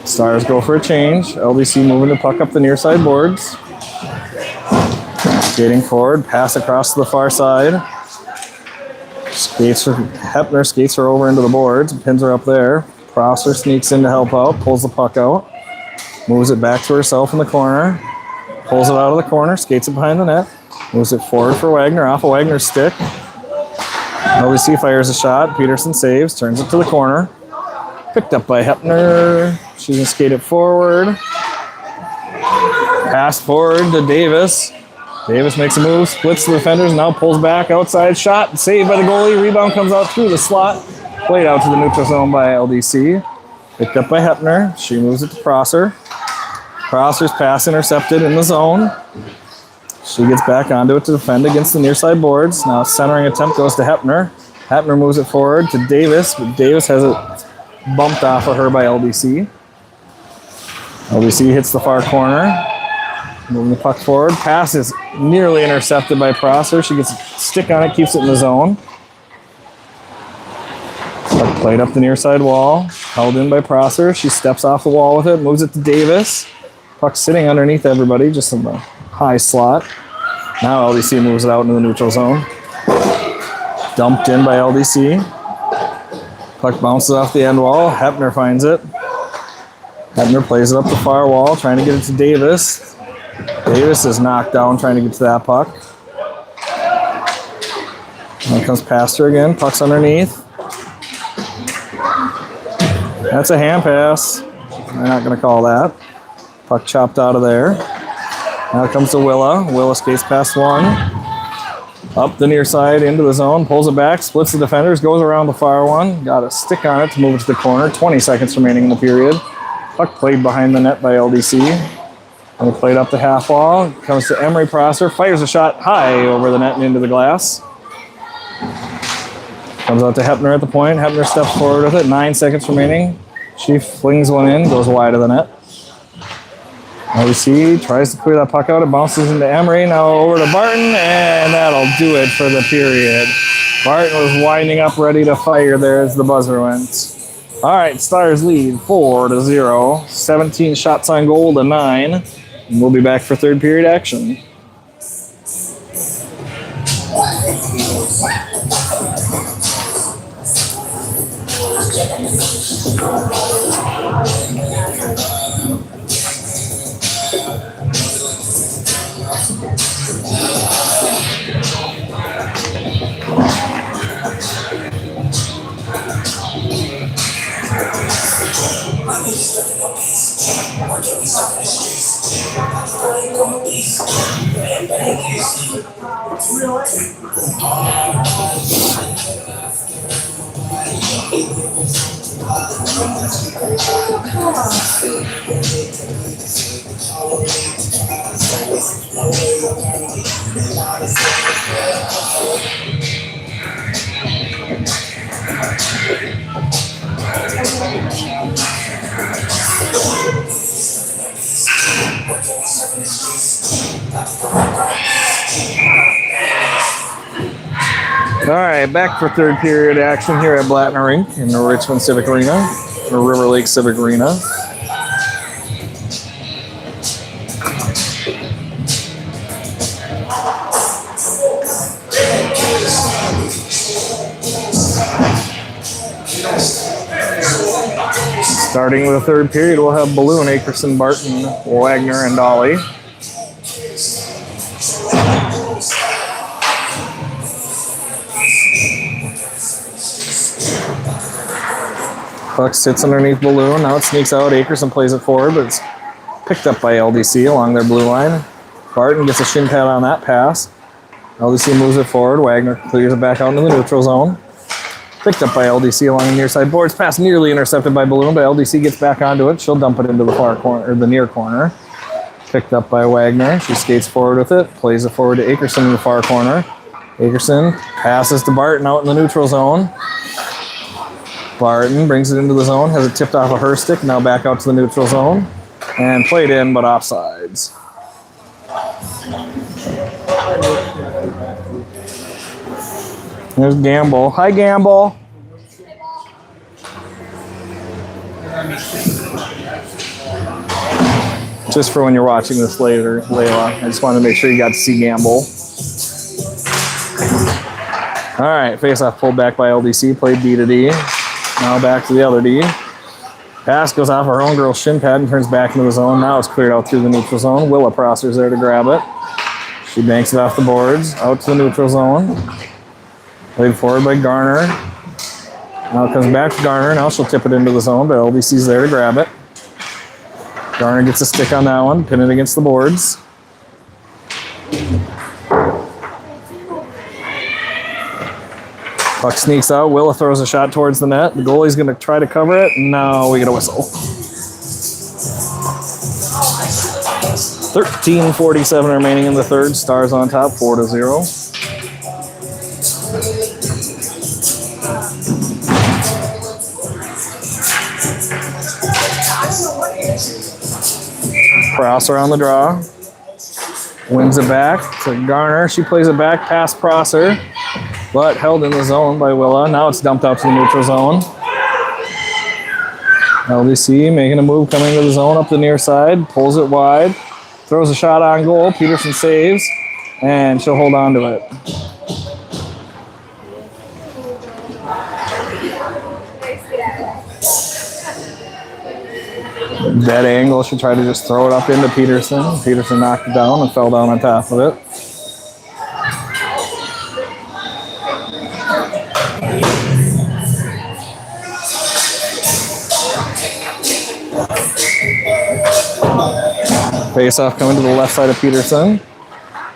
Stars go for a change. LDC moving the puck up the near side boards. Skating forward, pass across to the far side. Hepner skates her over into the boards, pins her up there. Prosser sneaks in to help out, pulls the puck out, moves it back to herself in the corner, pulls it out of the corner, skates it behind the net, moves it forward for Wagner, off of Wagner's stick. LDC fires a shot, Peterson saves, turns it to the corner. Picked up by Hepner. She's going to skate it forward. Pass forward to Davis. Davis makes a move, splits the defenders, now pulls back, outside shot, saved by the goalie. Rebound comes out through the slot. Played out to the neutral zone by LDC. Picked up by Hepner. She moves it to Prosser. Prosser's pass intercepted in the zone. She gets back onto it to defend against the near side boards. Now centering attempt goes to Hepner. Hepner moves it forward to Davis, but Davis has it bumped off of her by LDC. LDC hits the far corner. Moving the puck forward. Pass is nearly intercepted by Prosser. She gets a stick on it, keeps it in the zone. Puck played up the near side wall. Held in by Prosser. She steps off the wall with it, moves it to Davis. Puck sitting underneath everybody, just in the high slot. Now LDC moves it out into the neutral zone. Dumped in by LDC. Puck bounces off the end wall. Hepner finds it. Hepner plays it up the far wall, trying to get it to Davis. Davis is knocked down trying to get to that puck. Now comes past her again. Puck's underneath. That's a hand pass. They're not going to call that. Puck chopped out of there. Now it comes to Willa. Willa skates past one. Up the near side into the zone. Pulls it back. Splits the defenders. Goes around the far one. Got a stick on it to move it to the corner. 20 seconds remaining in the period. Puck played behind the net by LDC. And played up the half wall. Comes to Emery Prosser. Fires a shot high over the net and into the glass. Comes out to Hepner at the point. Hepner steps forward with it. 9 seconds remaining. She flings one in. Goes wide of the net. LDC tries to clear that puck out. It bounces into Emery. Now over to Barton. And that'll do it for the period. Barton was winding up ready to fire there as the buzzer went. All right, Stars lead 4-0. 17 shots on goal to 9. And we'll be back for third period action. All right, back for third period action here at Blattner Rink in the Richmond Civic Arena, or River Lake Civic Arena. Starting with the third period, we'll have Balloon, Akerson, Barton, Wagner, and Dolly. Puck sits underneath Balloon. Now it sneaks out. Akerson plays it forward, but it's picked up by LDC along their blue line. Barton gets a shin pad on that pass. LDC moves it forward. Wagner clears it back out into the neutral zone. Picked up by LDC along the near side boards. Pass nearly intercepted by Balloon, but LDC gets back onto it. She'll dump it into the far corner, or the near corner. Picked up by Wagner. She skates forward with it. Plays it forward to Akerson in the far corner. Akerson passes to Barton out in the neutral zone. Barton brings it into the zone. Has it tipped off of her stick. Now back out to the neutral zone. And played in, but offsides. There's Gamble. Hi, Gamble. Just for when you're watching this later, Layla. I just wanted to make sure you got to see Gamble. All right, face-off pulled back by LDC. Played D to D. Now back to the other D. Pass goes off her own girl's shin pad and turns back into the zone. Now it's cleared out through the neutral zone. Willa Prosser's there to grab it. She banks it off the boards, out to the neutral zone. Played forward by Garner. Now it comes back to Garner. Now she'll tip it into the zone, but LDC's there to grab it. Garner gets a stick on that one, pin it against the boards. Puck sneaks out. Willa throws a shot towards the net. The goalie's going to try to cover it. No, we get a whistle. 13:47 remaining in the third. Stars on top, 4-0. Prosser on the draw. Wins it back to Garner. She plays it back past Prosser, but held in the zone by Willa. Now it's dumped out to the neutral zone. LDC making a move, coming to the zone up the near side. Pulls it wide. Throws a shot on goal. Peterson saves, and she'll hold on to it. Dead angle. She'll try to just throw it up into Peterson. Peterson knocked it down and fell down on top of it. Face-off coming to the left side of Peterson.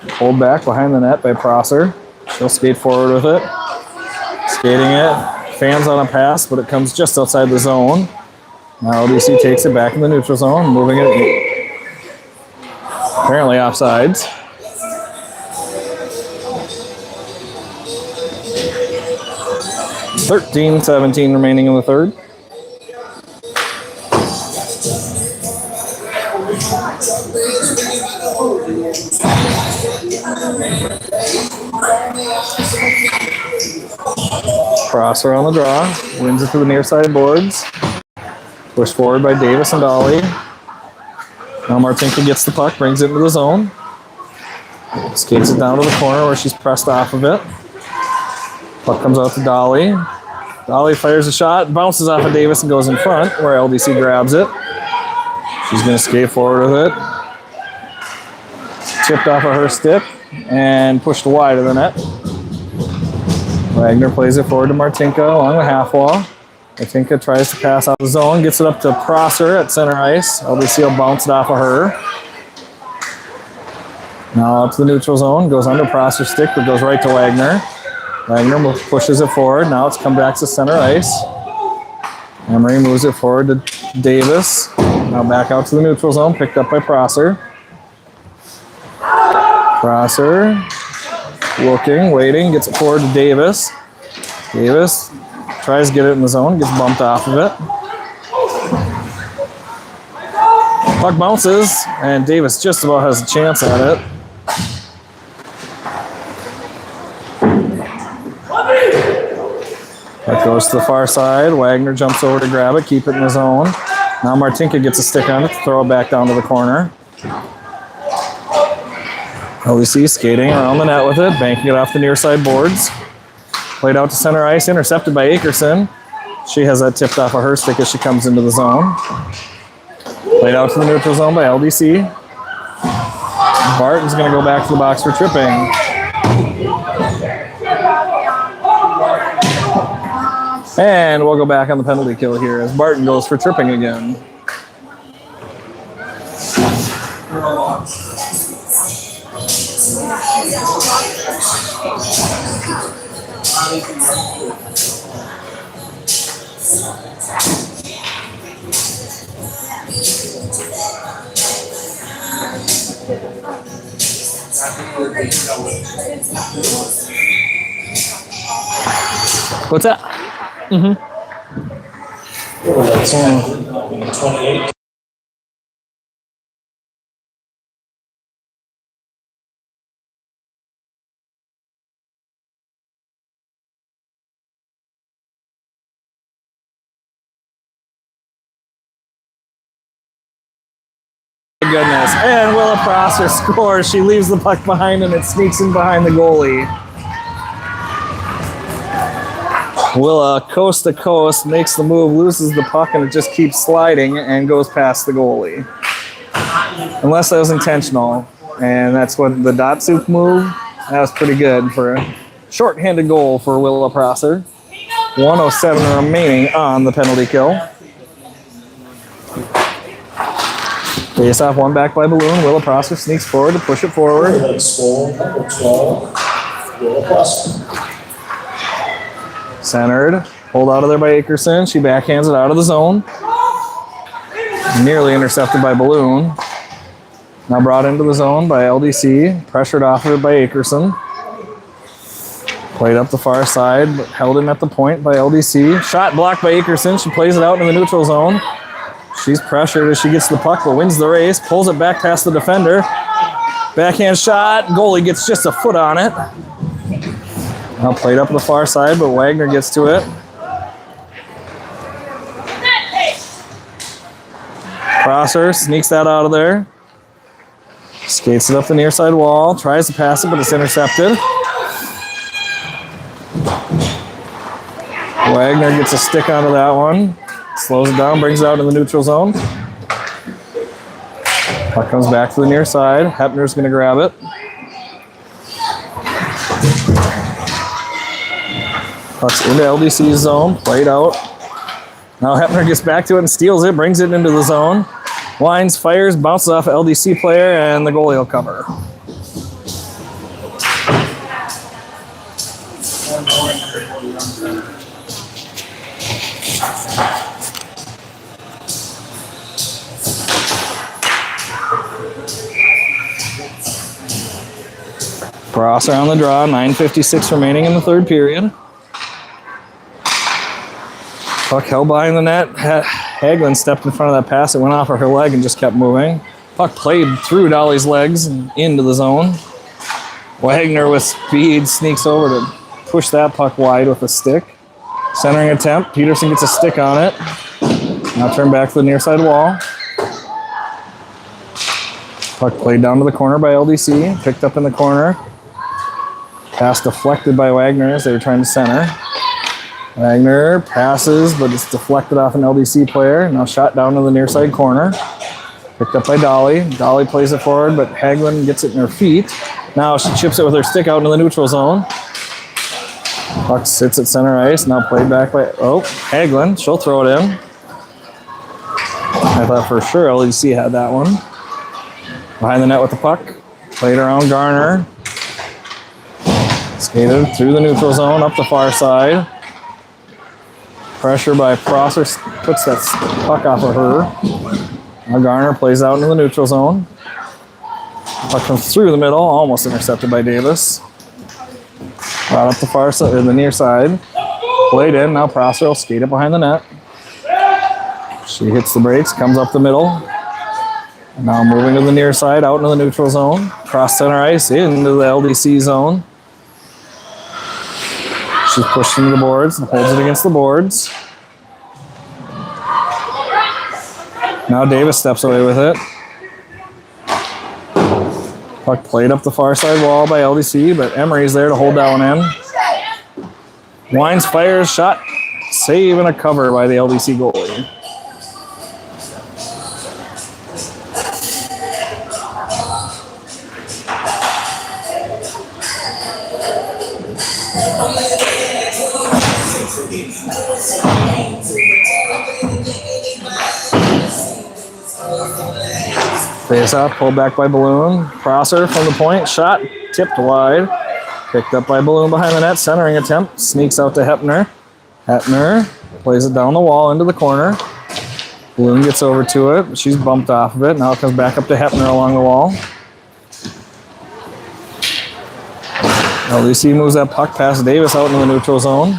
Pulled back behind the net by Prosser. She'll skate forward with it. Skating it. Fans on a pass, but it comes just outside the zone. Now LDC takes it back in the neutral zone, moving it apparently offsides. $13:17 remaining in the third. Prosser on the draw, wins it to the near side boards. Pushed forward by Davis and Dolly. Now Martinka gets the puck, brings it into the zone. Skates it down to the corner where she's pressed off of it. Puck comes out to Dolly. Dolly fires a shot, bounces off of Davis and goes in front where LDC grabs it. She's going to skate forward with it. Chipped off of her stick and pushed wide of the net. Wagner plays it forward to Martinka along the half wall. Martinka tries to pass out the zone, gets it up to Prosser at center ice. LDC will bounce it off of her. Now up to the neutral zone, goes under Prosser's stick, but goes right to Wagner. Wagner pushes it forward. Now it's come back to center ice. Emery moves it forward to Davis. Now back out to the neutral zone, picked up by Prosser. Prosser looking, waiting, gets it forward to Davis. Davis tries to get it in the zone, gets bumped off of it. Puck bounces, and Davis just about has a chance at it. Puck goes to the far side. Wagner jumps over to grab it, keep it in the zone. Now Martinka gets a stick on it to throw it back down to the corner. LDC skating around the net with it, banking it off the near side boards. Played out to center ice, intercepted by Akerson. She has that tipped off of her stick as she comes into the zone. Played out to the neutral zone by LDC. Barton's going to go back to the box for tripping. And we'll go back on the penalty kill here as Barton goes for tripping again. What's that? Mm-hmm. 28. Goodness. And Willa Prosser scores. She leaves the puck behind and it sneaks in behind the goalie. Willa, coast to coast, makes the move, loses the puck, and it just keeps sliding and goes past the goalie. Unless that was intentional. And that's what the Datsuk move. That was pretty good for a short-handed goal for Willa Prosser. 1:07 remaining on the penalty kill. Face off, one back by Balloon. Willa Prosser sneaks forward to push it forward. Centered. Hold out of there by Akerson. She backhands it out of the zone. Nearly intercepted by Balloon. Now brought into the zone by LDC. Pressured off of it by Akerson. Played up the far side, but held in at the point by LDC. Shot blocked by Akerson. She plays it out in the neutral zone. She's pressured as she gets the puck, but wins the race. Pulls it back past the defender. Backhand shot. Goalie gets just a foot on it. Now played up the far side, but Wagner gets to it. Prosser sneaks that out of there. Skates it up the near side wall. Tries to pass it, but it's intercepted. Wagner gets a stick onto that one. Slows it down, brings it out in the neutral zone. Puck comes back to the near side. Hepner's going to grab it. Puck's into LDC's zone, played out. Now Hepner gets back to it and steals it, brings it into the zone. Winds, fires, bounces off an LDC player, and the goalie will cover. Prosser on the draw, 9:56 remaining in the third period. Puck held behind the net. Hagelin stepped in front of that pass. It went off of her leg and just kept moving. Puck played through Dolly's legs and into the zone. Wagner with speed sneaks over to push that puck wide with a stick. Centering attempt. Peterson gets a stick on it. Now turn back to the near side wall. Puck played down to the corner by LDC. Picked up in the corner. Pass deflected by Wagner as they were trying to center. Wagner passes, but it's deflected off an LDC player. Now shot down to the near side corner. Picked up by Dolly. Dolly plays it forward, but Hagelin gets it in her feet. Now she chips it with her stick out into the neutral zone. Puck sits at center ice. Now played back by, Hagelin. She'll throw it in. I thought for sure LDC had that one. Behind the net with the puck. Played around Garner. Skated through the neutral zone, up the far side. Pressure by Prosser puts that puck off of her. Now Garner plays out into the neutral zone. Puck comes through the middle, almost intercepted by Davis. Brought up the far side, or the near side. Played in, now Prosser will skate it behind the net. She hits the brakes, comes up the middle. Now moving to the near side, out into the neutral zone. Cross center ice, into the LDC zone. She's pushed into the boards and holds it against the boards. Now Davis steps away with it. Puck played up the far side wall by LDC, but Emery's there to hold that one in. Wines, fires, shot Save and a cover by the LDC goalie. Face off, pulled back by Balloon. Prosser from the point, shot, tipped wide. Picked up by Balloon behind the net, centering attempt. Sneaks out to Hepner. Hepner plays it down the wall into the corner. Balloon gets over to it. She's bumped off of it. Now it comes back up to Hepner along the wall. LDC moves that puck past Davis out into the neutral zone.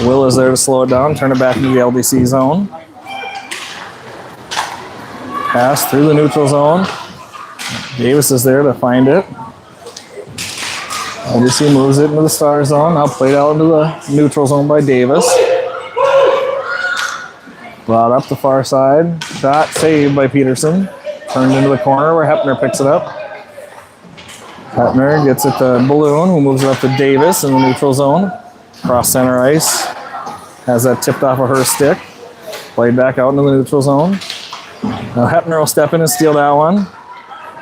Will is there to slow it down, turn it back into the LDC zone. Pass through the neutral zone. Davis is there to find it. LDC moves it into the star zone. Now played out into the neutral zone by Davis. Brought up the far side. Shot saved by Peterson. Turned into the corner where Hepner picks it up. Hepner gets it to Balloon, who moves it up to Davis in the neutral zone. Cross center ice. Has that tipped off of her stick. Played back out into the neutral zone. Now Hepner will step in and steal that one.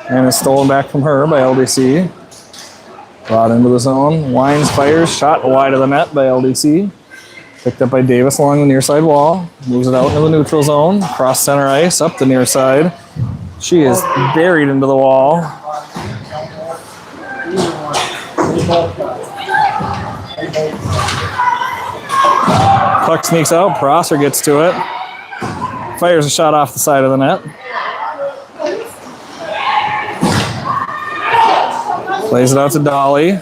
And it's stolen back from her by LDC. Brought into the zone. Wines fires. Shot wide of the net by LDC. Picked up by Davis along the near side wall. Moves it out into the neutral zone. Cross center ice. Up the near side. She is buried into the wall. Puck sneaks out. Prosser gets to it. Fires a shot off the side of the net. Plays it out to Dolly.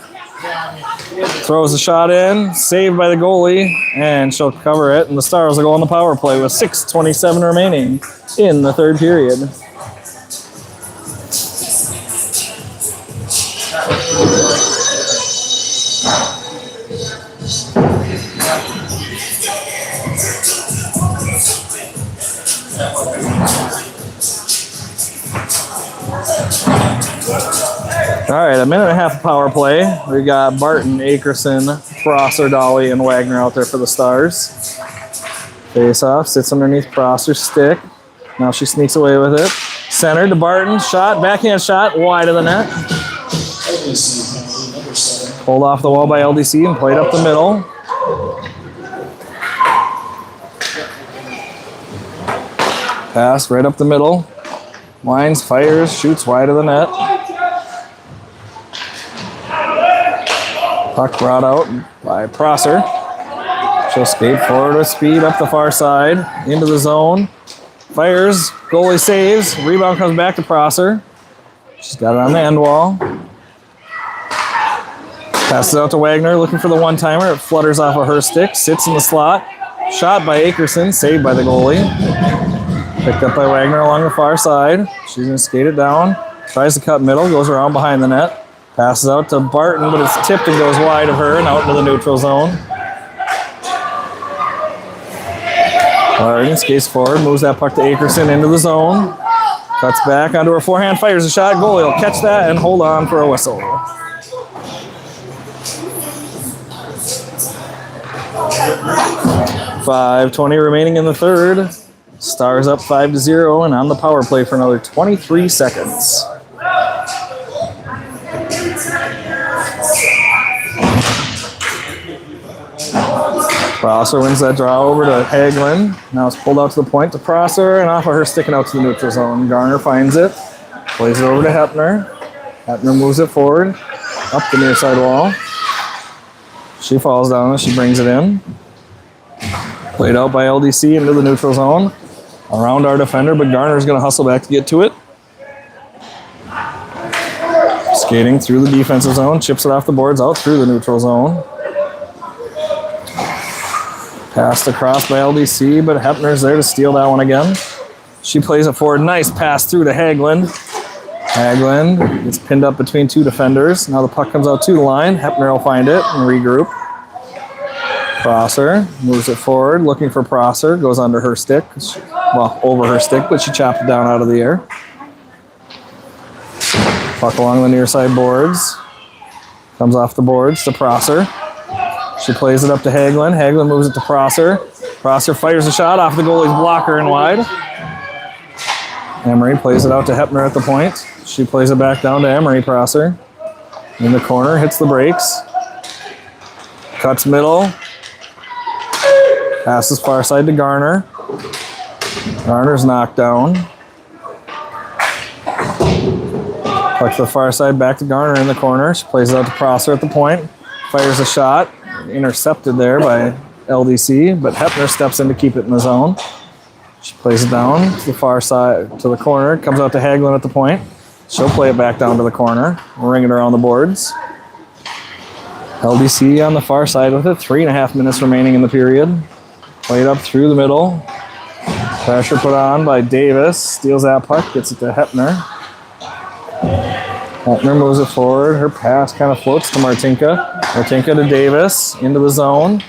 Throws the shot in. Saved by the goalie. And she'll cover it. And the Stars will go on the power play with 6:27 remaining in the third period. All right, a minute and a half of power play. We got Barton, Akerson, Prosser, Dolly, and Wagner out there for the Stars. Face off, sits underneath Prosser's stick. Now she sneaks away with it. Center to Barton, shot, backhand shot, wide of the net. Pulled off the wall by LDC and played up the middle. Pass right up the middle. Wines, fires, shoots wide of the net. Puck brought out by Prosser. She'll skate forward with speed up the far side, into the zone. Fires, goalie saves, rebound comes back to Prosser. She's got it on the end wall. Passes out to Wagner, looking for the one-timer. It flutters off of her stick, sits in the slot. Shot by Akerson, saved by the goalie. Picked up by Wagner along the far side. She's going to skate it down. Tries to cut middle, goes around behind the net. Passes out to Barton, but it's tipped and goes wide of her and out into the neutral zone. Barton skates forward, moves that puck to Akerson into the zone. Cuts back onto her forehand, fires a shot. Goalie will catch that and hold on for a whistle. .5:20 remaining in the third. Stars up 5-0 and on the power play for another 23 seconds. Prosser wins that draw over to Hagelin. Now it's pulled out to the point to Prosser and off of her sticking out to the neutral zone. Garner finds it, plays it over to Hepner. Hepner moves it forward, up the near side wall. She falls down and she brings it in. Played out by LDC into the neutral zone. Around our defender, but Garner's going to hustle back to get to it. Skating through the defensive zone, chips it off the boards out through the neutral zone. Passed across by LDC, but Hepner's there to steal that one again. She plays it forward. Nice pass through to Hagelin. Hagelin gets pinned up between two defenders. Now the puck comes out to the line. Hepner will find it and regroup. Prosser moves it forward, looking for Prosser. Goes under her stick. Well, over her stick, but she chopped it down out of the air. Puck along the near side boards. Comes off the boards to Prosser. She plays it up to Hagelin. Hagelin moves it to Prosser. Prosser fires a shot off the goalie's blocker and wide. Emery plays it out to Hepner at the point. She plays it back down to Emery. Prosser in the corner, hits the brakes. Cuts middle. Passes far side to Garner. Garner's knocked down. Puck to the far side, back to Garner in the corner. She plays it out to Prosser at the point. Fires a shot. Intercepted there by LDC, but Hepner steps in to keep it in the zone. She plays it down to the far side, to the corner. Comes out to Hagelin at the point. She'll play it back down to the corner. Ring it around the boards. LDC on the far side with it. 3.5 minutes remaining in the period. Played up through the middle. Pressure put on by Davis. Steals that puck. Gets it to Hepner. Hepner moves it forward. Her pass kind of floats to Martinka. Martinka to Davis. Into the zone.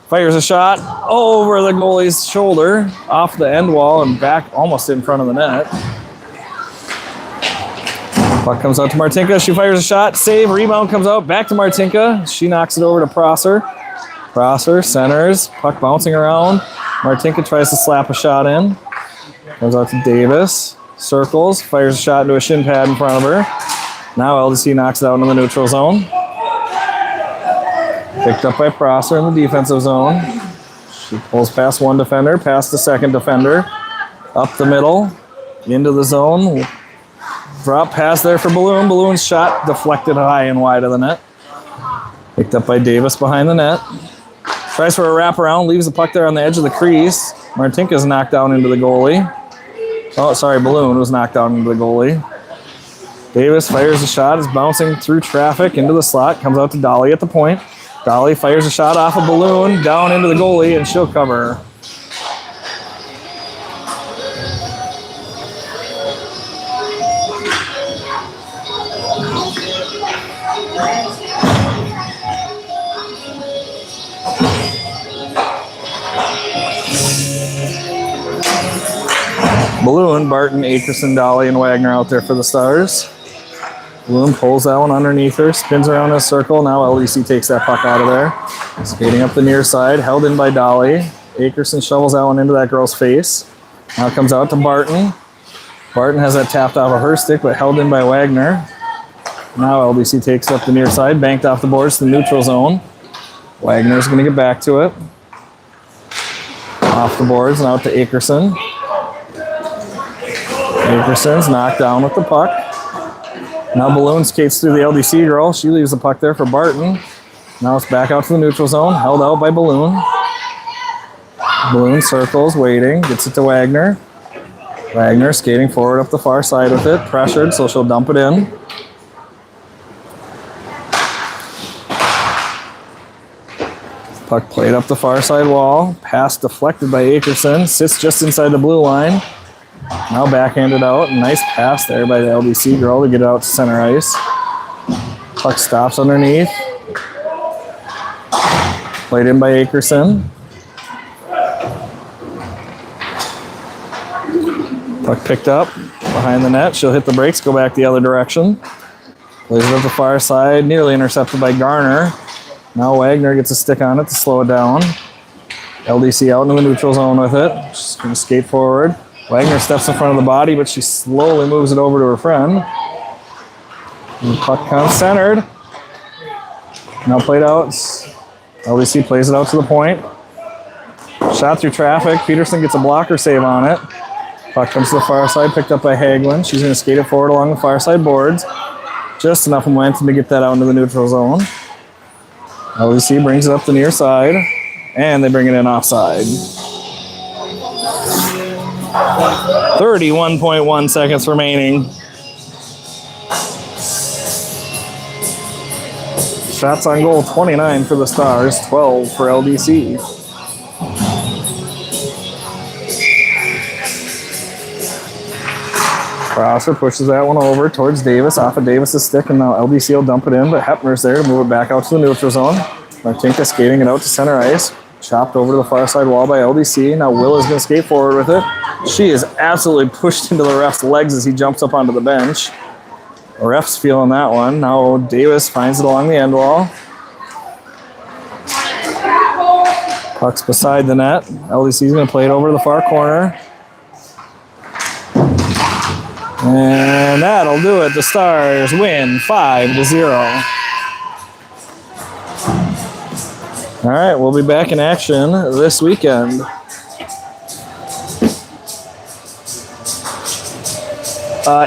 Fires a shot over the goalie's shoulder. Off the end wall and back almost in front of the net. Puck comes out to Martinka. She fires a shot. Save. Rebound comes out. Back to Martinka. She knocks it over to Prosser. Prosser centers. Puck bouncing around. Martinka tries to slap a shot in. Comes out to Davis. Circles. Fires a shot into a shin pad in front of her. Now LDC knocks it out into the neutral zone. Picked up by Prosser in the defensive zone. She pulls past one defender. Past the second defender. Up the middle. Into the zone. Drop pass there for Balloon. Balloon's shot deflected high and wide of the net. Picked up by Davis behind the net. Tries for a wraparound. Leaves the puck there on the edge of the crease. Martinka's knocked down into the goalie. Oh, sorry. Balloon was knocked down into the goalie. Davis fires a shot. Is bouncing through traffic into the slot. Comes out to Dolly at the point. Dolly fires a shot off a Balloon. Down into the goalie, and she'll cover. Balloon, Barton, Akerson, Dolly, and Wagner out there for the Stars. Balloon pulls that one underneath her, spins around in a circle. Now LDC takes that puck out of there. Skating up the near side, held in by Dolly. Akerson shovels that one into that girl's face. Now it comes out to Barton. Barton has that tapped off of her stick, but held in by Wagner. Now LDC takes it up the near side, banked off the boards to the neutral zone. Wagner's going to get back to it. Off the boards and out to Akerson. Akerson's knocked down with the puck. Now Balloon skates through the LDC girl. She leaves the puck there for Barton. Now it's back out to the neutral zone, held out by Balloon. Balloon circles, waiting, gets it to Wagner. Wagner skating forward up the far side with it, pressured, so she'll dump it in. Puck played up the far side wall. Pass deflected by Akerson. Sits just inside the blue line. Now backhanded out. Nice pass there by the LDC girl to get it out to center ice. Puck stops underneath. Played in by Akerson. Puck picked up behind the net. She'll hit the brakes, go back the other direction. Plays it up the far side. Nearly intercepted by Garner. Now Wagner gets a stick on it to slow it down. LDC out into the neutral zone with it. She's going to skate forward. Wagner steps in front of the body, but she slowly moves it over to her friend. And the puck comes centered. Now played out. LDC plays it out to the point. Shot through traffic. Peterson gets a blocker save on it. Puck comes to the far side, picked up by Hagelin. She's going to skate it forward along the far side boards. Just enough momentum to get that out into the neutral zone. LDC brings it up the near side, and they bring it in offside. 31.1 seconds remaining. Shots on goal, 29 for the Stars, 12 for LDC. Prosser pushes that one over towards Davis, off of Davis's stick, and now LDC will dump it in, but Hepner's there to move it back out to the neutral zone. Martinka skating it out to center ice. Chopped over to the far side wall by LDC. Now Will is going to skate forward with it. She is absolutely pushed into the ref's legs as he jumps up onto the bench. The ref's feeling that one. Now Davis finds it along the end wall. Puck's beside the net. LDC's going to play it over to the far corner. And that'll do it. The Stars win 5-0. All right, we'll be back in action this weekend.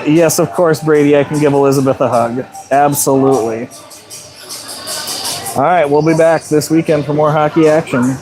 Yes, of course, Brady. I can give Elizabeth a hug. Absolutely. All right, we'll be back this weekend for more hockey action.